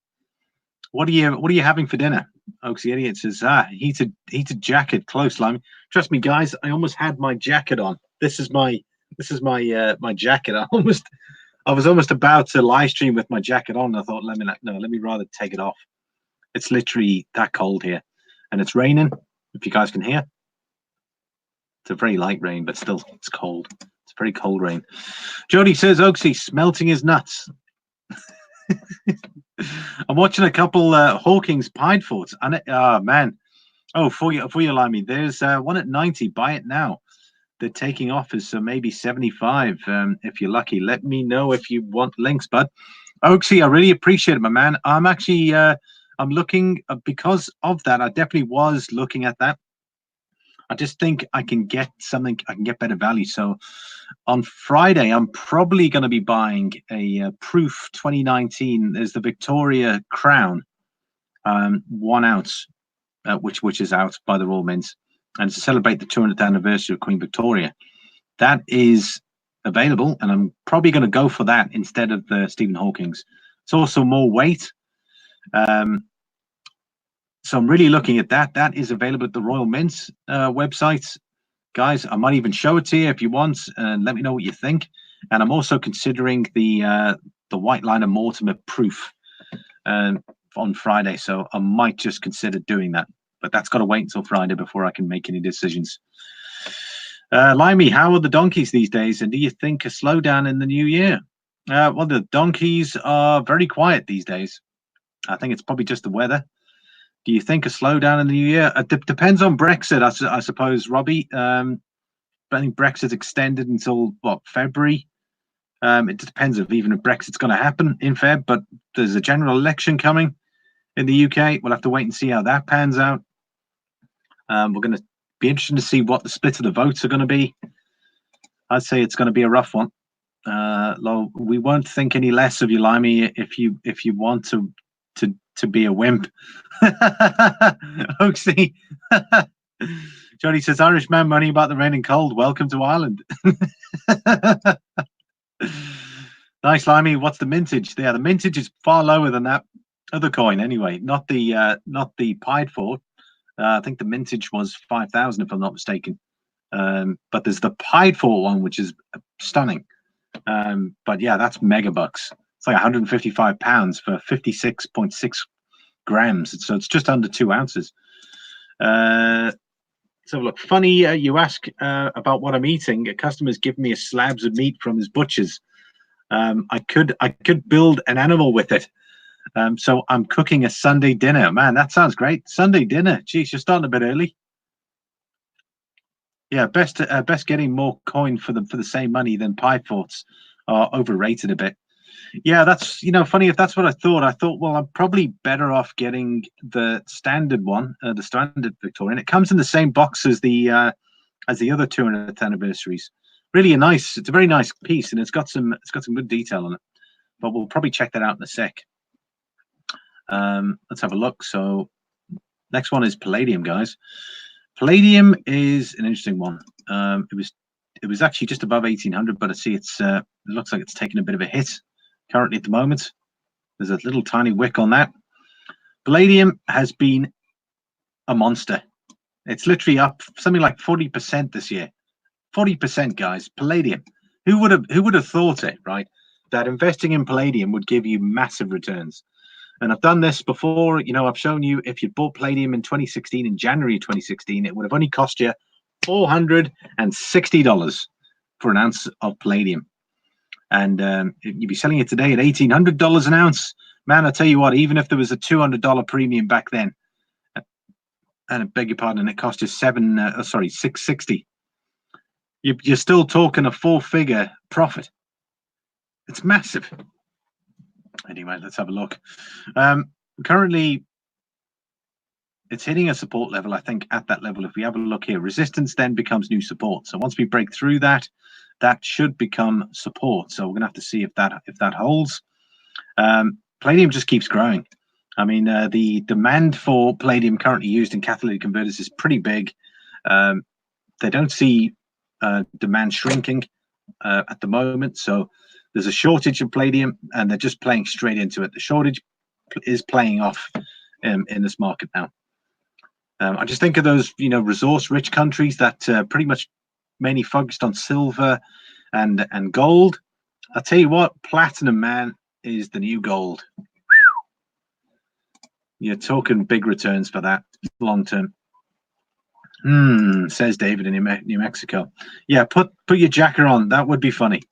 What are you having for dinner? Oaksy Idiot says, heated jacket, close, Lime. Trust me, guys, I almost had my jacket on. This is my my jacket. I was almost about to live stream with my jacket on. I thought, let me rather take it off. It's literally that cold here, and it's raining. If you guys can hear, it's a very light rain, but still, it's cold. It's very cold rain. Jody says, Oaksy, smelting his nuts. I'm watching a couple Hawkins Pied Forts, and man, for you, Limey, there's one at 90. Buy it now. They're taking offers, so maybe 75 if you're lucky. Let me know if you want links, bud. Oaksy, I really appreciate it, my man. I'm actually I'm looking because of that. I definitely was looking at that. I just think I can get something. I can get better value. So on Friday, I'm probably going to be buying a Proof 2019. There's the Victoria Crown, 1 ounce, which is out by the Royal Mint, and to celebrate the 200th anniversary of Queen Victoria. That is available, and I'm probably going to go for that instead of the Stephen Hawking's. It's also more weight. So I'm really looking at that. That is available at the Royal Mint website. Guys, I might even show it to you if you want, and let me know what you think. And I'm also considering the White Liner Mortimer Proof on Friday, so I might just consider doing that. But that's got to wait until Friday before I can make any decisions. Limey, how are the donkeys these days? And do you think a slowdown in the new year? Well, the donkeys are very quiet these days. I think it's probably just the weather. Do you think a slowdown in the new year? It depends on Brexit, I suppose, Robbie. I think Brexit extended until, what, February? It depends if even if Brexit's going to happen in Feb, but there's a general election coming in the UK. We'll have to wait and see how that pans out. We're going to be interested to see what the split of the votes are going to be. I'd say it's going to be a rough one. We won't think any less of you, Limey, if you want to be a wimp. Oaksy. Jody says, Irish man moaning about the rain and cold. Welcome to Ireland. Nice, Limey. What's the mintage? Yeah, the mintage is far lower than that other coin anyway. Not the Pied Fort. I think the mintage was 5,000 if I'm not mistaken. But there's the Pied Fort one, which is stunning. But yeah, that's mega bucks. It's like 155 pounds for 56.6 grams. So it's just under 2 ounces. So look, funny you ask about what I'm eating. A customer's given me a slabs of meat from his butcher's. I could build an animal with it. So I'm cooking a Sunday dinner. Man, that sounds great. Sunday dinner. Geez, you're starting a bit early. Yeah, best getting more coin for the same money than pie forts are overrated a bit. Yeah, that's funny. If that's what I thought, well, I'm probably better off getting the standard one, the standard Victorian. It comes in the same box as the other 200th anniversaries. Really it's a very nice piece, and it's got some good detail on it. But we'll probably check that out in a sec. Let's have a look. So next one is Palladium, guys. Palladium is an interesting one. It was actually just above 1800, but I see it looks like it's taken a bit of a hit currently at the moment. There's a little tiny wick on that. Palladium has been a monster. It's literally up something like 40% this year. 40%, guys. Palladium. Who would have thought it, right? That investing in Palladium would give you massive returns. And I've done this before. I've shown you if you bought Palladium in 2016, in January 2016, it would have only cost you $460 for an ounce of Palladium. And you'd be selling it today at $1,800 an ounce. Man, I tell you what, even if there was a $200 premium back then, and I beg your pardon, it cost you $660. You're still talking a 4-figure profit. It's massive. Anyway, let's have a look. Currently, it's hitting a support level. I think at that level, if we have a look here, resistance then becomes new support. So once we break through that, that should become support. So we're gonna have to see if that holds. Palladium just keeps growing. I mean, the demand for Palladium currently used in catalytic converters is pretty big. They don't see demand shrinking at the moment. So there's a shortage of Palladium, and they're just playing straight into it. The shortage is playing off in this market now. I just think of those, resource-rich countries that pretty much mainly focused on silver and gold. I'll tell you what, platinum, man, is the new gold. You're talking big returns for that long term. Says David in New Mexico. Yeah, put your jacker on. That would be funny.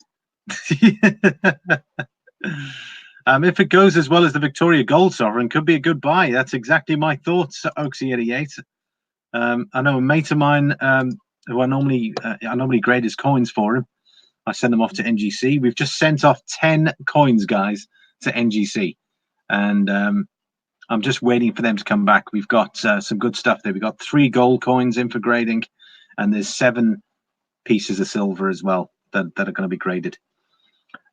If it goes as well as the Victoria Gold Sovereign, could be a good buy. That's exactly my thoughts, Oaksy88. I know a mate of mine who I normally grade his coins for him. I send them off to NGC. We've just sent off 10 coins, guys, to NGC, and I'm just waiting for them to come back. We've got some good stuff there. We've got 3 gold coins in for grading, and there's 7 pieces of silver as well that are going to be graded.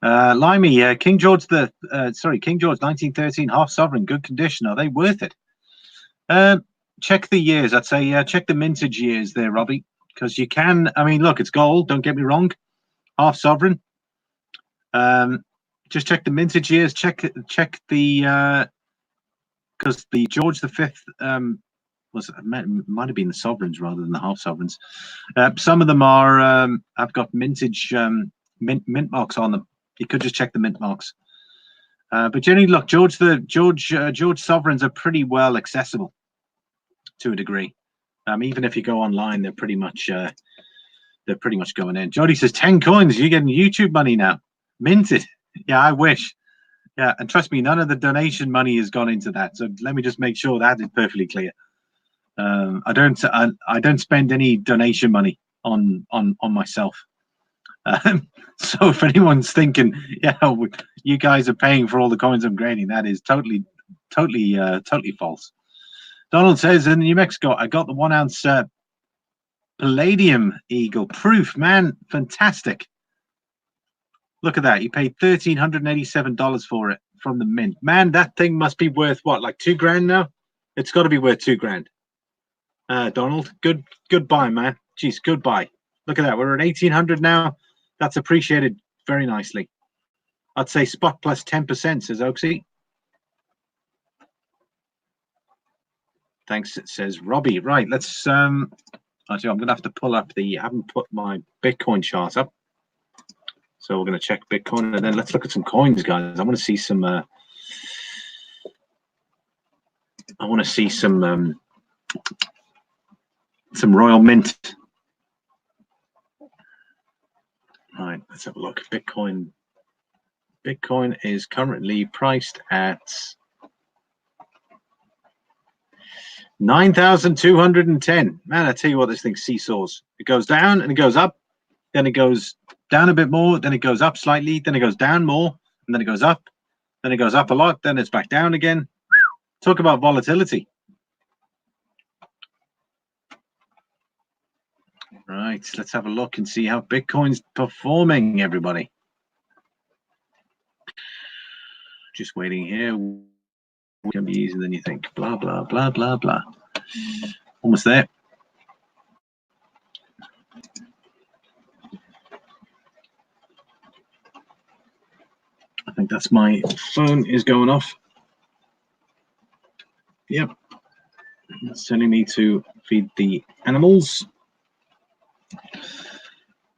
Limey, King George 1913 half sovereign, good condition. Are they worth it? Check the years. I'd say check the mintage years there, Robbie, because you can. I mean, look, it's gold. Don't get me wrong. Half sovereign. Just check the mintage years. Check the because the George V might have been the sovereigns rather than the half sovereigns. Some of them are have got mintage mint marks on them. You could just check the mint marks. But generally, look, George sovereigns are pretty well accessible to a degree. Even if you go online, they're pretty much going in. Jody says 10 coins. You're getting YouTube money now, minted. Yeah, I wish. Yeah, and trust me, none of the donation money has gone into that. So let me just make sure that is perfectly clear. I don't spend any donation money on myself. So if anyone's thinking, you guys are paying for all the coins I'm grading, that is totally false. Donald says in New Mexico, I got the 1 ounce Palladium Eagle proof. Man, fantastic. Look at that. You paid $1,387 for it from the mint. Man, that thing must be worth what, like $2 grand now? It's got to be worth $2 grand. Donald, goodbye, man. Jeez, goodbye. Look at that. We're at 1,800 now. That's appreciated very nicely. I'd say spot plus 10%, says Oaksy. Thanks, it says Robbie. Right, let's actually, I'm gonna have to pull up I haven't put my Bitcoin chart up. So we're gonna check Bitcoin, and then let's look at some coins, guys. I want to see some some Royal Mint. All right, let's have a look. Bitcoin is currently priced at 9,210. Man, I tell you what, this thing seesaws. It goes down and it goes up, then it goes down a bit more, then it goes up slightly, then it goes down more, and then it goes up, then it goes up a lot, then it's back down again. Talk about volatility. Right, let's have a look and see how Bitcoin's performing, everybody. Just waiting here. It can be easier than you think. Blah, blah, blah, blah, blah. Almost there. I think that's my phone is going off. Yep. It's telling me to feed the animals.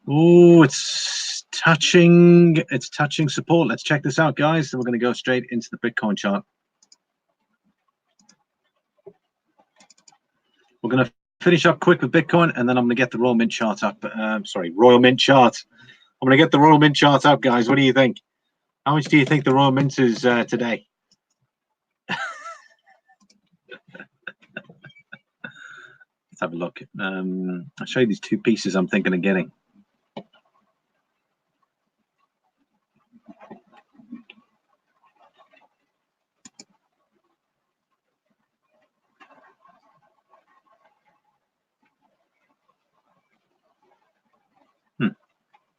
Oh, it's touching support. Let's check this out, guys. Then we're going to go straight into the Bitcoin chart. We're going to finish up quick with Bitcoin, and then I'm going to get the Royal Mint chart up. Royal Mint chart. I'm going to get the Royal Mint chart up, guys. What do you think? How much do you think the Royal Mint is today? Let's have a look. I'll show you these two pieces I'm thinking of getting.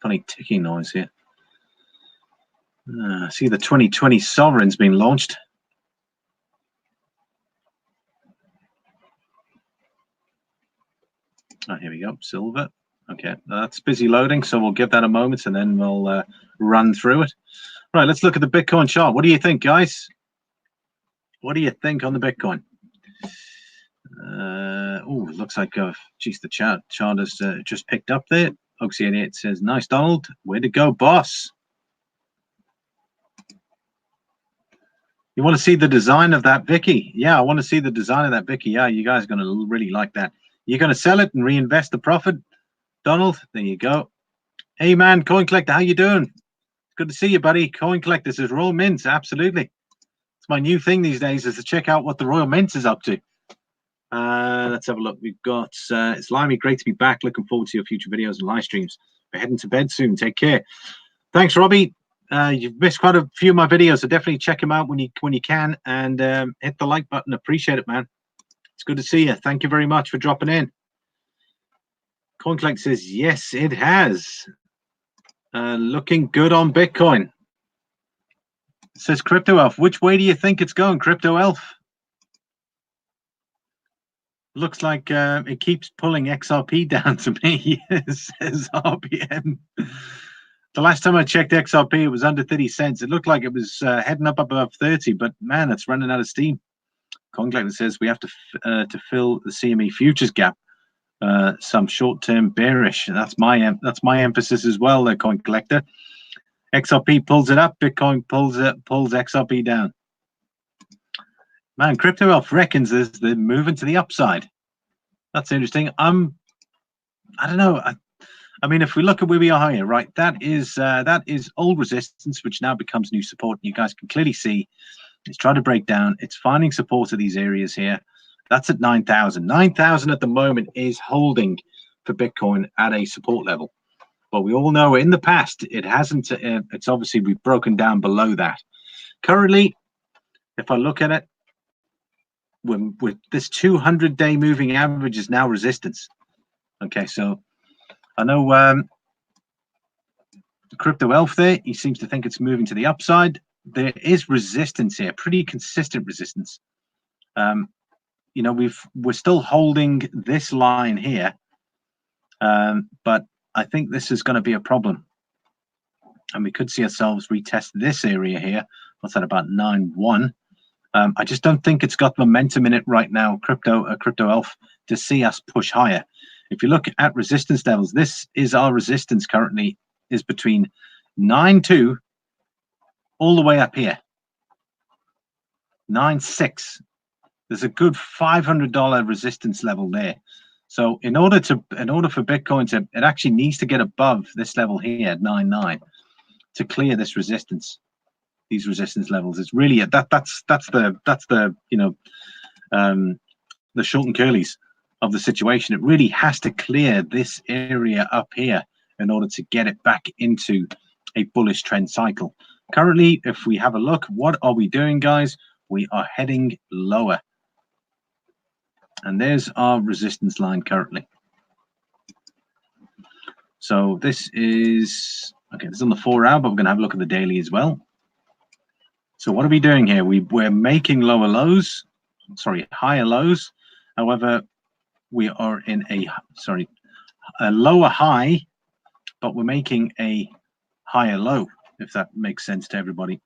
Funny ticking noise here. See, the 2020 Sovereign's been launched. Oh, here we go, silver. Okay, that's busy loading, so we'll give that a moment and then we'll run through it. Right, let's look at the Bitcoin chart. What do you think, guys? What do you think on the Bitcoin? Oh, it looks like, geez, the chart has just picked up there. Oxy88 says, nice, Donald. Way to go, boss. You want to see the design of that Vicky? Yeah, I want to see the design of that Vicky. Yeah, you guys are going to really like that. You're going to sell it and reinvest the profit, Donald? There you go. Hey, man, Coin Collector, how you doing? It's good to see you, buddy. Coin Collector says Royal Mint. Absolutely. It's my new thing these days is to check out what the Royal Mint is up to. Let's have a look. We've got it's Limey. Great to be back. Looking forward to your future videos and live streams. We're heading to bed soon. Take care. Thanks, Robbie. You've missed quite a few of my videos, so definitely check them out when you can, and hit the like button. Appreciate it, man. It's good to see you. Thank you very much for dropping in. CoinCollect says yes, it has. Looking good on Bitcoin. It says Crypto Elf. Which way do you think it's going, Crypto Elf? Looks like it keeps pulling XRP down to me, says RPM. The last time I checked XRP, it was under 30 cents. It looked like it was heading up above 30, but man, it's running out of steam. CoinCollector says we have to fill the CME futures gap. Some short-term bearish. That's my emphasis as well, there, CoinCollector. XRP pulls it up, Bitcoin pulls XRP down. Man, Crypto Elf reckons they're moving to the upside. That's interesting. I don't know. I mean, if we look at where we are here, right, that is old resistance, which now becomes new support. You guys can clearly see it's trying to break down. It's finding support at these areas here. That's at 9,000. 9,000 at the moment is holding for Bitcoin at a support level. But we all know in the past, it hasn't. It's obviously we've broken down below that. Currently, if I look at it, with this 200-day moving average is now resistance. Okay, so I know Crypto Elf there, he seems to think it's moving to the upside. There is resistance here, pretty consistent resistance. You know, we're still holding this line here, but I think this is going to be a problem, and we could see ourselves retest this area here. What's that, about 9.1? I just don't think it's got momentum in it right now, Crypto Elf, to see us push higher. If you look at resistance levels, this is our resistance currently is between 9.2 all the way up here. 9.6. There's a good $500 resistance level there. So in order for Bitcoin to, it actually needs to get above this level here at 9.9 to clear this resistance, these resistance levels. It's really that's the you know the short and curlies of the situation. It really has to clear this area up here in order to get it back into a bullish trend cycle. Currently, if we have a look, what are we doing, guys? We are heading lower. And there's our resistance line currently. So this is, okay, this is on the 4 hour, but we're going to have a look at the daily as well. So what are we doing here? We're making lower lows, sorry, higher lows. However, we are in a lower high, but we're making a higher low, if that makes sense to everybody.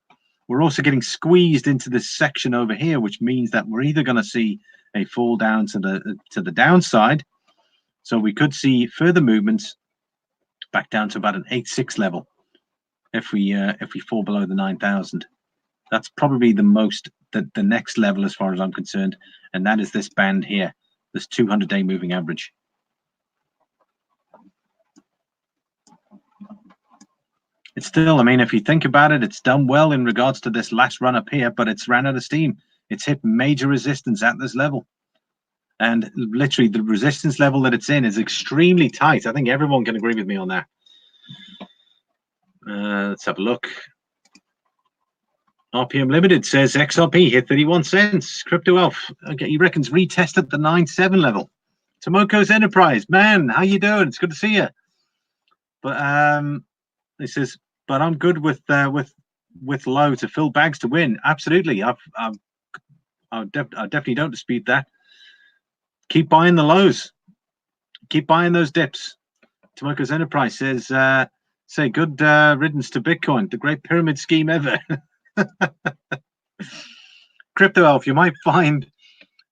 We're also getting squeezed into this section over here, which means that we're either going to see a fall down to the downside. So we could see further movements back down to about an 8.6 level if we fall below the 9,000. That's probably the next level as far as I'm concerned, and that is this band here, this 200-day moving average. It's still, I mean, if you think about it, it's done well in regards to this last run up here, but it's ran out of steam. It's hit major resistance at this level. And literally the resistance level that it's in is extremely tight. I think everyone can agree with me on that. Let's have a look. RPM Limited says XRP hit 31 cents. Crypto Elf, okay, he reckons retested the 9.7 level. Tomoko's Enterprise, man, how you doing? It's good to see you. But he says, but I'm good with low to fill bags to win. Absolutely, I definitely don't dispute that. Keep buying the lows. Keep buying those dips. Tomoko's Enterprise says, say good riddance to Bitcoin, the great pyramid scheme ever. Crypto Elf, you might find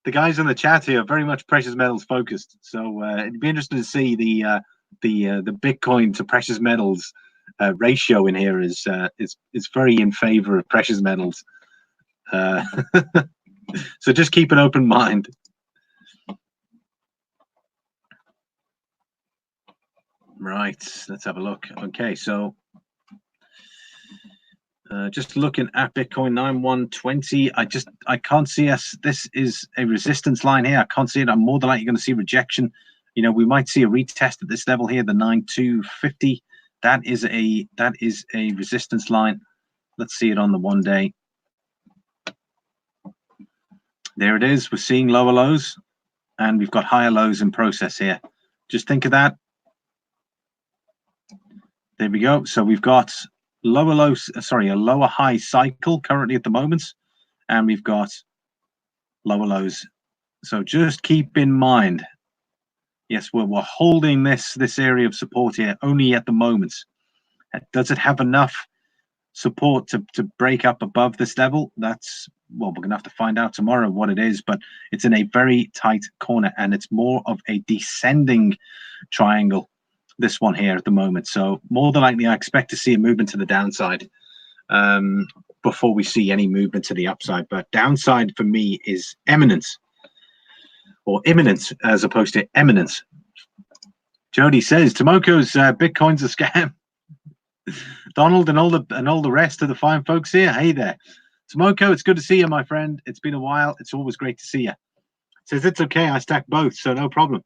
the guys in the chat here are very much precious metals focused. So it'd be interesting to see the Bitcoin to precious metals ratio in here is very in favor of precious metals. So just keep an open mind. Right, let's have a look. Okay, so just looking at Bitcoin 9120, I can't see us. This is a resistance line here. I can't see it. I'm more than likely going to see rejection. You know, we might see a retest at this level here, the 9250. That is a resistance line. Let's see it on the 1 day. There it is. We're seeing lower lows, and we've got higher lows in process here. Just think of that. There we go. So we've got lower lows, sorry, a lower high cycle currently at the moment, and we've got lower lows. So just keep in mind, yes, we're holding this area of support here only at the moment. Does it have enough support to break up above this level? That's, well, we're gonna have to find out tomorrow what it is, but it's in a very tight corner, and it's more of a descending triangle, this one here at the moment. So more than likely I expect to see a movement to the downside before we see any movement to the upside. But downside for me is imminent, or imminent as opposed to eminent. Jody says Tomoko's Bitcoin's a scam. Donald and all the rest of the fine folks here, hey there. Tomoko, it's good to see you, my friend. It's been a while. It's always great to see you. Says it's okay, I stack both, so no problem.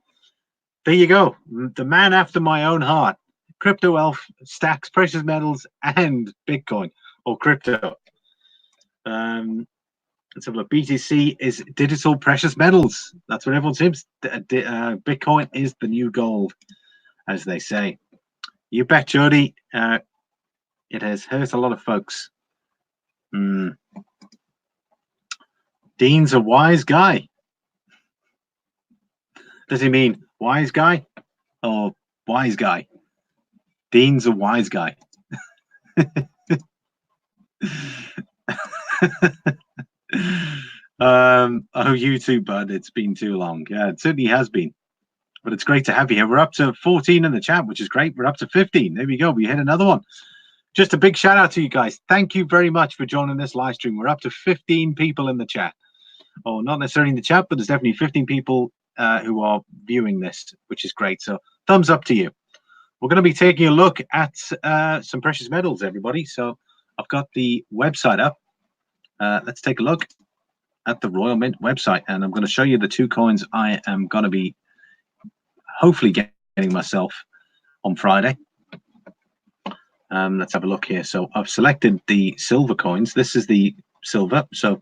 There you go. The man after my own heart. Crypto Elf stacks precious metals and Bitcoin, or crypto. Let's have a look. BTC is digital precious metals. That's what everyone seems. Bitcoin is the new gold, as they say. You bet, Jody. It has hurt a lot of folks. Dean's a wise guy. Does he mean wise guy or wise guy? Dean's a wise guy. Oh, you too, bud. It's been too long. Yeah, it certainly has been. But it's great to have you here. We're up to 14 in the chat, which is great. We're up to 15. There we go. We hit another one. Just a big shout out to you guys. Thank you very much for joining this live stream. We're up to 15 people in the chat. Oh, not necessarily in the chat, but there's definitely 15 people who are viewing this, which is great. So thumbs up to you. We're going to be taking a look at some precious metals, everybody. So I've got the website up. Let's take a look at the Royal Mint website, and I'm going to show you the 2 coins I am going to be hopefully getting myself on Friday. Let's have a look here. So I've selected the silver coins. This is the silver. So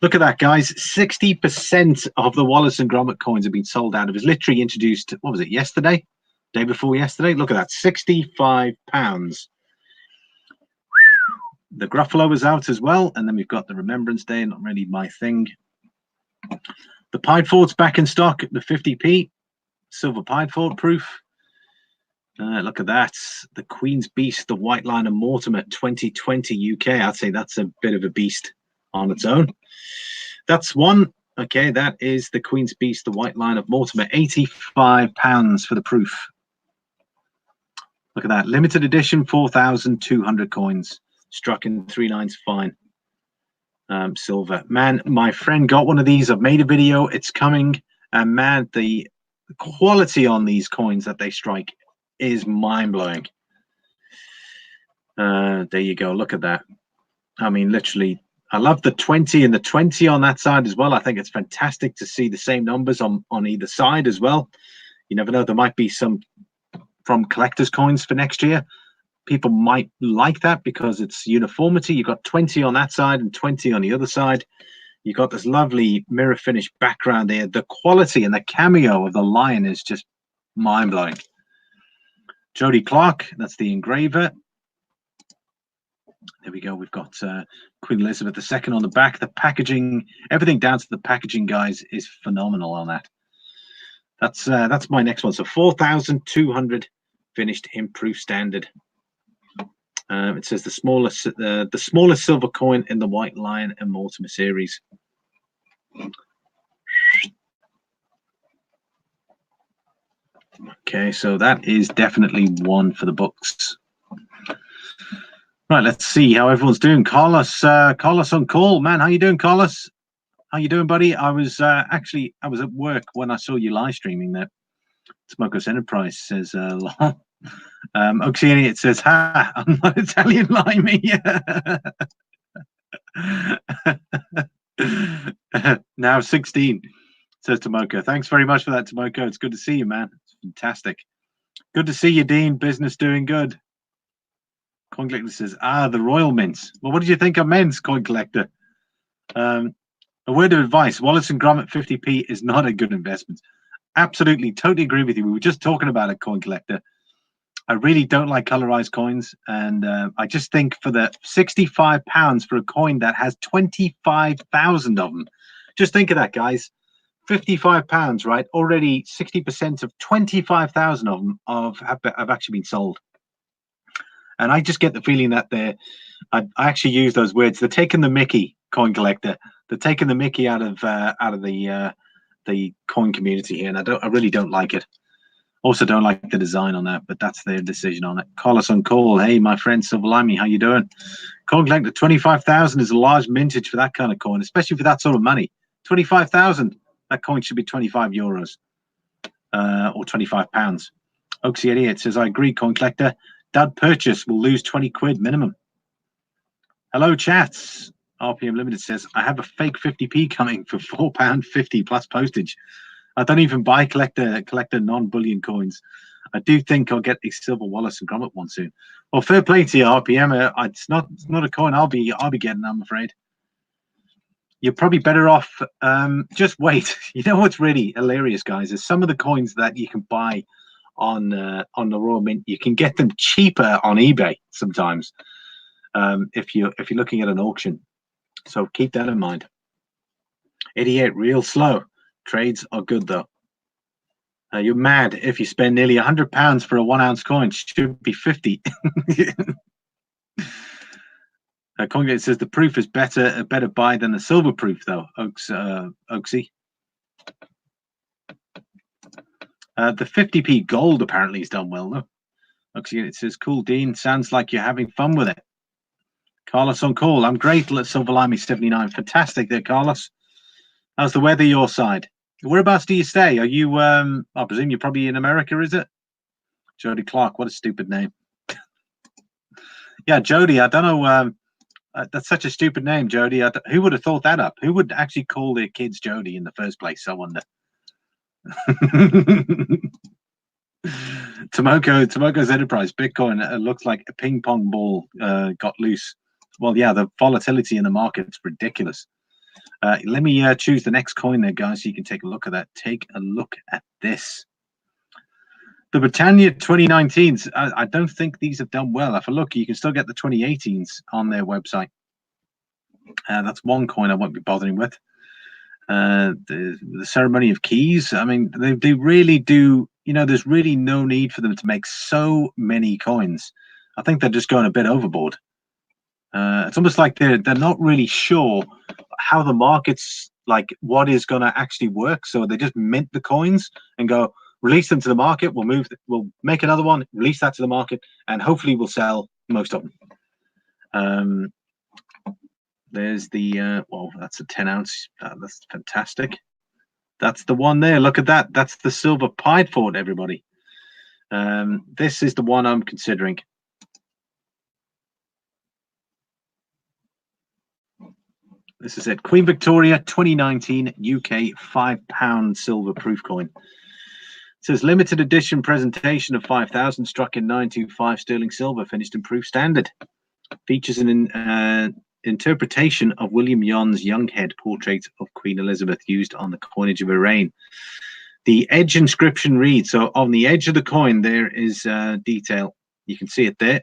look at that, guys. 60% of the Wallace and Gromit coins have been sold out. It was literally introduced, what was it, yesterday? Day before yesterday? Look at that, £65. The Gruffalo is out as well. And then we've got the Remembrance Day, not really my thing. The Pideford's back in stock at the 50p. Silver Pideford proof. Look at that. The Queen's Beast, the White Line of Mortimer 2020 UK. I'd say that's a bit of a beast on its own. That's one. Okay, that is the Queen's Beast, the White Line of Mortimer. £85 for the proof. Look at that. Limited edition, 4,200 coins. Struck in 3 lines, fine. Silver. Man, my friend got one of these. I've made a video. It's coming. And man, the quality on these coins that they strike is mind-blowing. There you go. Look at that. I mean, literally, I love the 20 and the 20 on that side as well. I think it's fantastic to see the same numbers on either side as well. You never know. There might be some from collector's coins for next year. People might like that because it's uniformity. You've got 20 on that side and 20 on the other side. You've got this lovely mirror finish background there. The quality and the cameo of the lion is just mind-blowing. Jody Clark, that's the engraver. There we go. We've got Queen Elizabeth II on the back. The packaging, everything down to the packaging, guys, is phenomenal on that. That's my next one. So 4,200 finished in proof standard. It says the smallest silver coin in the White Lion and Mortimer series. Okay, so that is definitely one for the books. Right, let's see how everyone's doing. Carlos on call, man. How you doing, Carlos? How you doing, buddy? I was at work when I saw you live streaming that. Smokers Enterprise says, Oxiani, it says, ha, I'm not Italian like me. Now 16, says Tomoko. Thanks very much for that, Tomoko. It's good to see you, man. It's fantastic. Good to see you, Dean. Business doing good. Coin Collector says, the Royal Mints. Well, what did you think of Mints, Coin Collector? A word of advice, Wallace and Gromit 50p is not a good investment. Absolutely, totally agree with you. We were just talking about it, Coin Collector. I really don't like colorized coins, and I just think for the £65 for a coin that has 25,000 of them, just think of that, guys. £55, right? Already 60% of 25,000 of them have actually been sold. And I just get the feeling that I actually use those words. They're taking the Mickey, Coin Collector. They're taking the Mickey out of the coin community here, and I really don't like it. Also don't like the design on that, but that's their decision on it. Call us on call. Hey, my friend Silverlimy, how you doing? Coin Collector, 25,000 is a large mintage for that kind of coin, especially for that sort of money. 25,000. That coin should be 25 euros or 25 pounds. Oaksy Idiot says, I agree, Coin Collector. Dad purchase will lose 20 quid minimum. Hello, chats. RPM Limited says, I have a fake 50p coming for £4.50 plus postage. I don't even buy collector non-bullion coins. I do think I'll get a silver Wallace and Gromit one soon. Well, fair play to you, RPM. It's not a coin I'll be getting, I'm afraid. You're probably better off. Just wait. You know what's really hilarious, guys, is some of the coins that you can buy on the Royal Mint, you can get them cheaper on eBay sometimes. If you're looking at an auction, so keep that in mind. 88, real slow. Trades are good though. You're mad if you spend nearly £100 for a 1 ounce coin. Should be 50. Congregate says the proof is a better buy than the silver proof though. Oaksy. The 50p gold apparently is done well though. Oaksy, it says cool, Dean. Sounds like you're having fun with it. Carlos on call. I'm great. Silverlimy 79. Fantastic there, Carlos. How's the weather your side? Whereabouts do you stay? Are you? I presume you're probably in America, is it? Jody Clark. What a stupid name. Yeah, Jody. I don't know. That's such a stupid name, Jody. Who would have thought that up? Who would actually call their kids Jody in the first place? I wonder. Tomoko's Enterprise Bitcoin looks like a ping pong ball got loose. Well, yeah, the volatility in the market's ridiculous. Let me choose the next coin there, guys, so you can take a look at that. Take a look at this. The Britannia 2019s, I don't think these have done well. If I look, you can still get the 2018s on their website. That's one coin I won't be bothering with. The Ceremony of Keys, I mean, they really do, you know, there's really no need for them to make so many coins. I think they're just going a bit overboard. It's almost like they're not really sure how the market's, like, what is going to actually work. So they just mint the coins and go, release them to the market. We'll make another one, release that to the market, and hopefully we'll sell most of them. There's the well, that's a 10-ounce. That's fantastic. That's the one there. Look at that. That's the silver pied fort, everybody. This is the one I'm considering. This is it. Queen Victoria 2019 UK £5 silver proof coin. It says limited edition presentation of 5,000 struck in 925 sterling silver, finished in proof standard. Features an interpretation of William Yon's Younghead portrait of Queen Elizabeth used on the coinage of her reign. The edge inscription reads, so on the edge of the coin there is detail. You can see it there.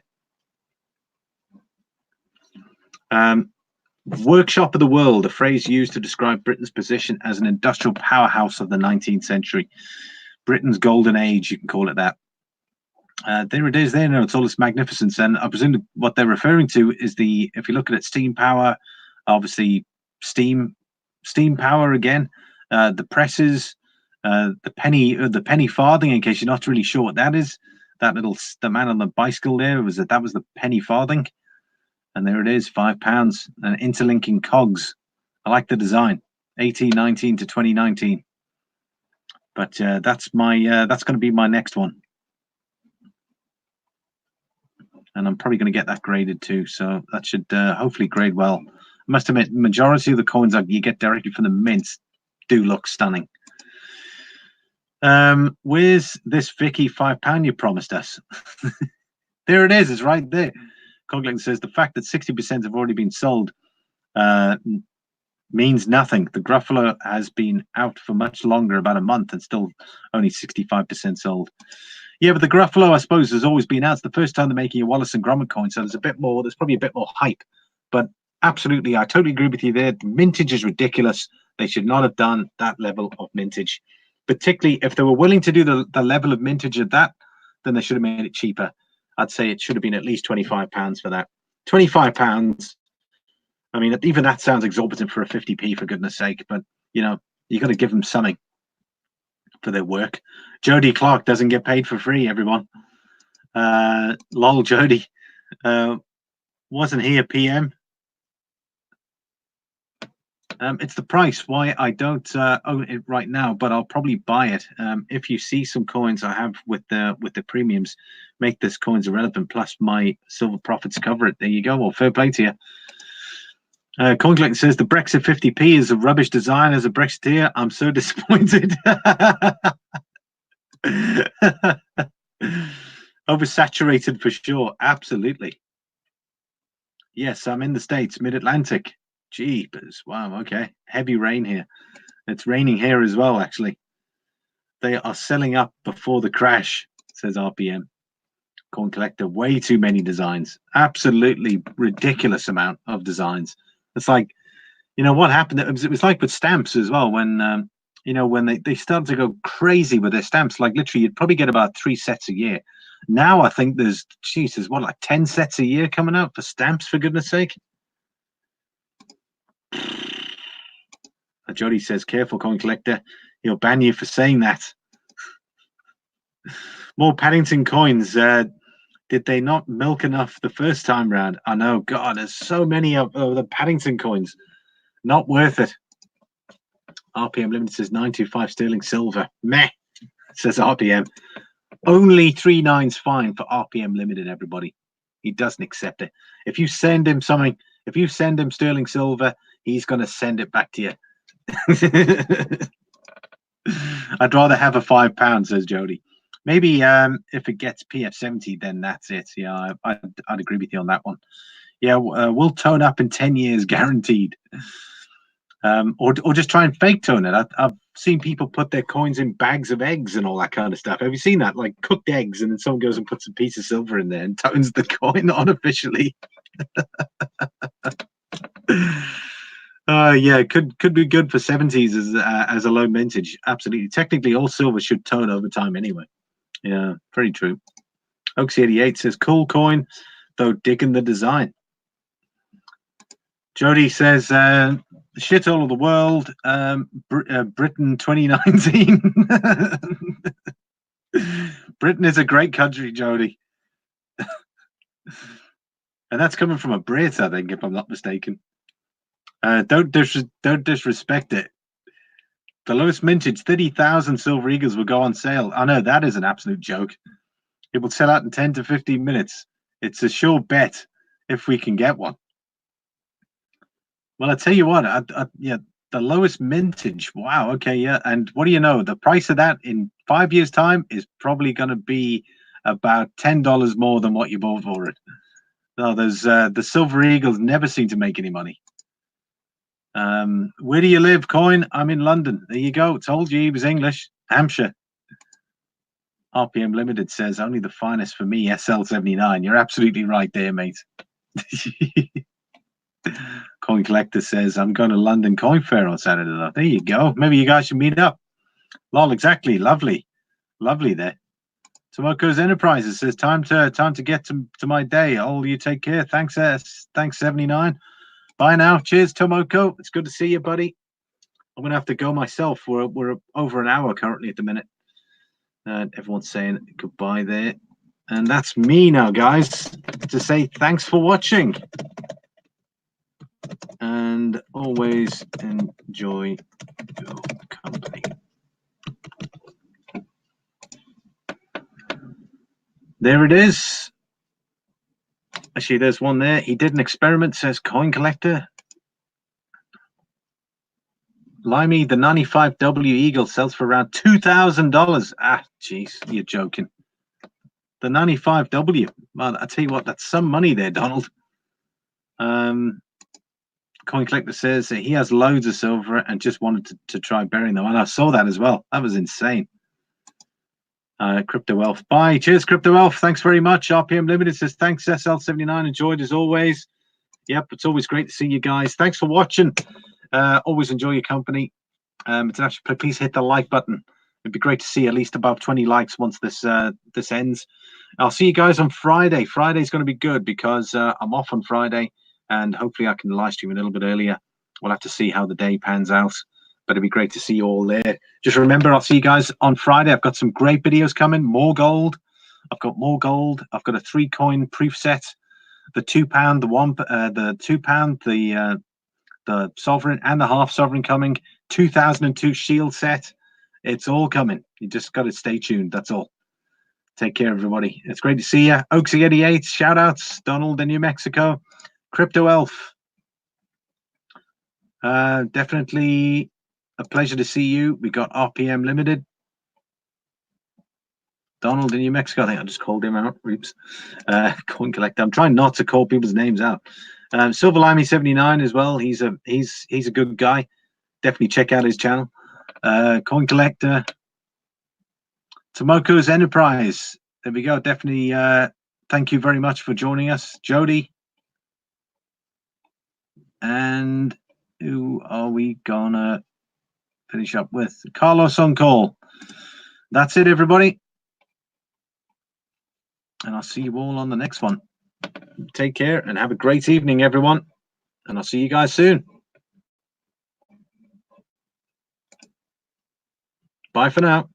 Workshop of the world, a phrase used to describe Britain's position as an industrial powerhouse of the 19th century. Britain's golden age, you can call it that. There it is there. No, it's all this magnificence. And I presume what they're referring to is the, if you look at it, steam power, obviously steam power again, the presses, the penny farthing, in case you're not really sure what that is. The man on the bicycle there, that was the penny farthing. And there it is, £5, and interlinking cogs. I like the design, 1819 to 2019. But that's going to be my next one. And I'm probably going to get that graded too. So that should hopefully grade well. I must admit, majority of the coins that you get directly from the mints do look stunning. Where's this Vicky £5 you promised us? There it is. It's right there. Coughlin says the fact that 60% have already been sold means nothing. The Gruffalo has been out for much longer, about a month, and still only 65% sold. Yeah, but the Gruffalo, I suppose, has always been out. It's the first time they're making a Wallace and Gromit coin, so there's probably a bit more hype. But absolutely, I totally agree with you there. The mintage is ridiculous. They should not have done that level of mintage. Particularly if they were willing to do the level of mintage at that, then they should have made it cheaper. I'd say it should have been at least £25 for that. £25. I mean, even that sounds exorbitant for a 50p, for goodness sake. But, you know, you got to give them something for their work. Jody Clark doesn't get paid for free, everyone. Lol, Jody. Wasn't he a PM? It's the price why I don't own it right now, but I'll probably buy it. If you see some coins I have with the premiums, make this coins irrelevant, plus my silver profits cover it. There you go. Well, fair play to you. CoinClick says the Brexit 50p is a rubbish design. As a Brexiteer, I'm so disappointed. Oversaturated for sure. Absolutely. Yes, I'm in the States, mid-Atlantic. Jeepers. Wow, okay. Heavy rain here. It's raining here as well, actually. They are selling up before the crash, says RPM. Coin Collector, way too many designs. Absolutely ridiculous amount of designs. It's like, you know, what happened? It was like with stamps as well, when, you know, when they started to go crazy with their stamps. Like, literally, you'd probably get about 3 sets a year. Now I think there's, Jesus, what, like 10 sets a year coming out for stamps, for goodness sake? Jody says, careful, Coin Collector. He'll ban you for saying that. More Paddington coins. Did they not milk enough the first time round? I know, God, there's so many of the Paddington coins. Not worth it. RPM Limited says 925 sterling silver. Meh, says RPM. Only 3.9's fine for RPM Limited, everybody. He doesn't accept it. If you send him something, if you send him sterling silver, he's going to send it back to you. I'd rather have a £5, says Jody. Maybe if it gets PF70, then that's it. Yeah, I'd agree with you on that one. Yeah, we'll tone up in 10 years, guaranteed. Or just try and fake tone it. I've seen people put their coins in bags of eggs and all that kind of stuff. Have you seen that? Like cooked eggs, and then someone goes and puts a piece of silver in there and tones the coin unofficially. Yeah, could be good for 70s as a low mintage. Absolutely. Technically, all silver should tone over time anyway. Yeah, very true. Oxy88 says cool coin, though digging the design. Jody says shit all of the world. Britain 2019. Britain is a great country, Jody. And that's coming from a Brit, I think, if I'm not mistaken. Don't disrespect it. The lowest mintage, 30,000 silver eagles will go on sale. I know, that is an absolute joke. It will sell out in 10 to 15 minutes. It's a sure bet if we can get one. Well, I tell you what, yeah, the lowest mintage. Wow. Okay. Yeah. And what do you know? The price of that in 5 years' time is probably going to be about $10 more than what you bought for it. No, there's the Silver Eagles never seem to make any money. Where do you live, Coin? I'm in London. There you go. Told you he was English. Hampshire. RPM Limited says only the finest for me. SL79. You're absolutely right there, mate. Coin Collector says I'm going to London Coin Fair on Saturday. There you go. Maybe you guys should meet up. Lol, exactly. Lovely there. Tomoko's Enterprises says time to get to my day. Oh, you take care. Thanks 79. Bye now. Cheers, Tomoko. It's good to see you, buddy. I'm gonna have to go myself. We're over an hour currently at the minute. Everyone's saying goodbye there, and that's me now, guys. To say thanks for watching, and always enjoy your company. There it is. Actually, there's one there. He did an experiment, says Coin Collector. Limey, the 95W Eagle sells for around $2,000. Ah, jeez, you're joking. The 95W. Well, I tell you what, that's some money there, Donald. Coin Collector says that he has loads of silver and just wanted to try burying them. And I saw that as well. That was insane. Crypto Wealth. Bye. Cheers, Crypto Wealth. Thanks very much. RPM Limited says thanks, SL79. Enjoyed as always. Yep, it's always great to see you guys. Thanks for watching. Always enjoy your company. It's an absolute, please hit the like button. It'd be great to see at least above 20 likes once this ends. I'll see you guys on Friday. Friday's going to be good because I'm off on Friday, and hopefully I can live stream a little bit earlier. We'll have to see how the day pans out, but it'd be great to see you all there. Just remember, I'll see you guys on Friday. I've got some great videos coming. More gold. I've got more gold. I've got a 3-coin proof set. The £2, the £2, the sovereign and the half sovereign coming. 2002 shield set. It's all coming. You just got to stay tuned. That's all. Take care, everybody. It's great to see you. Oxy88, shout outs. Donald in New Mexico. Crypto Elf. Definitely a pleasure to see you. We got RPM Limited. Donald in New Mexico. I think I just called him out. Oops. Coin Collector. I'm trying not to call people's names out. Silver Limey 79 as well. He's a good guy. Definitely check out his channel. Coin Collector. Tomoko's Enterprise. There we go. Definitely thank you very much for joining us. Jody. And who are we gonna finish up with? Carlos on call. That's it, everybody. And I'll see you all on the next one. Take care and have a great evening, everyone. And I'll see you guys soon. Bye for now.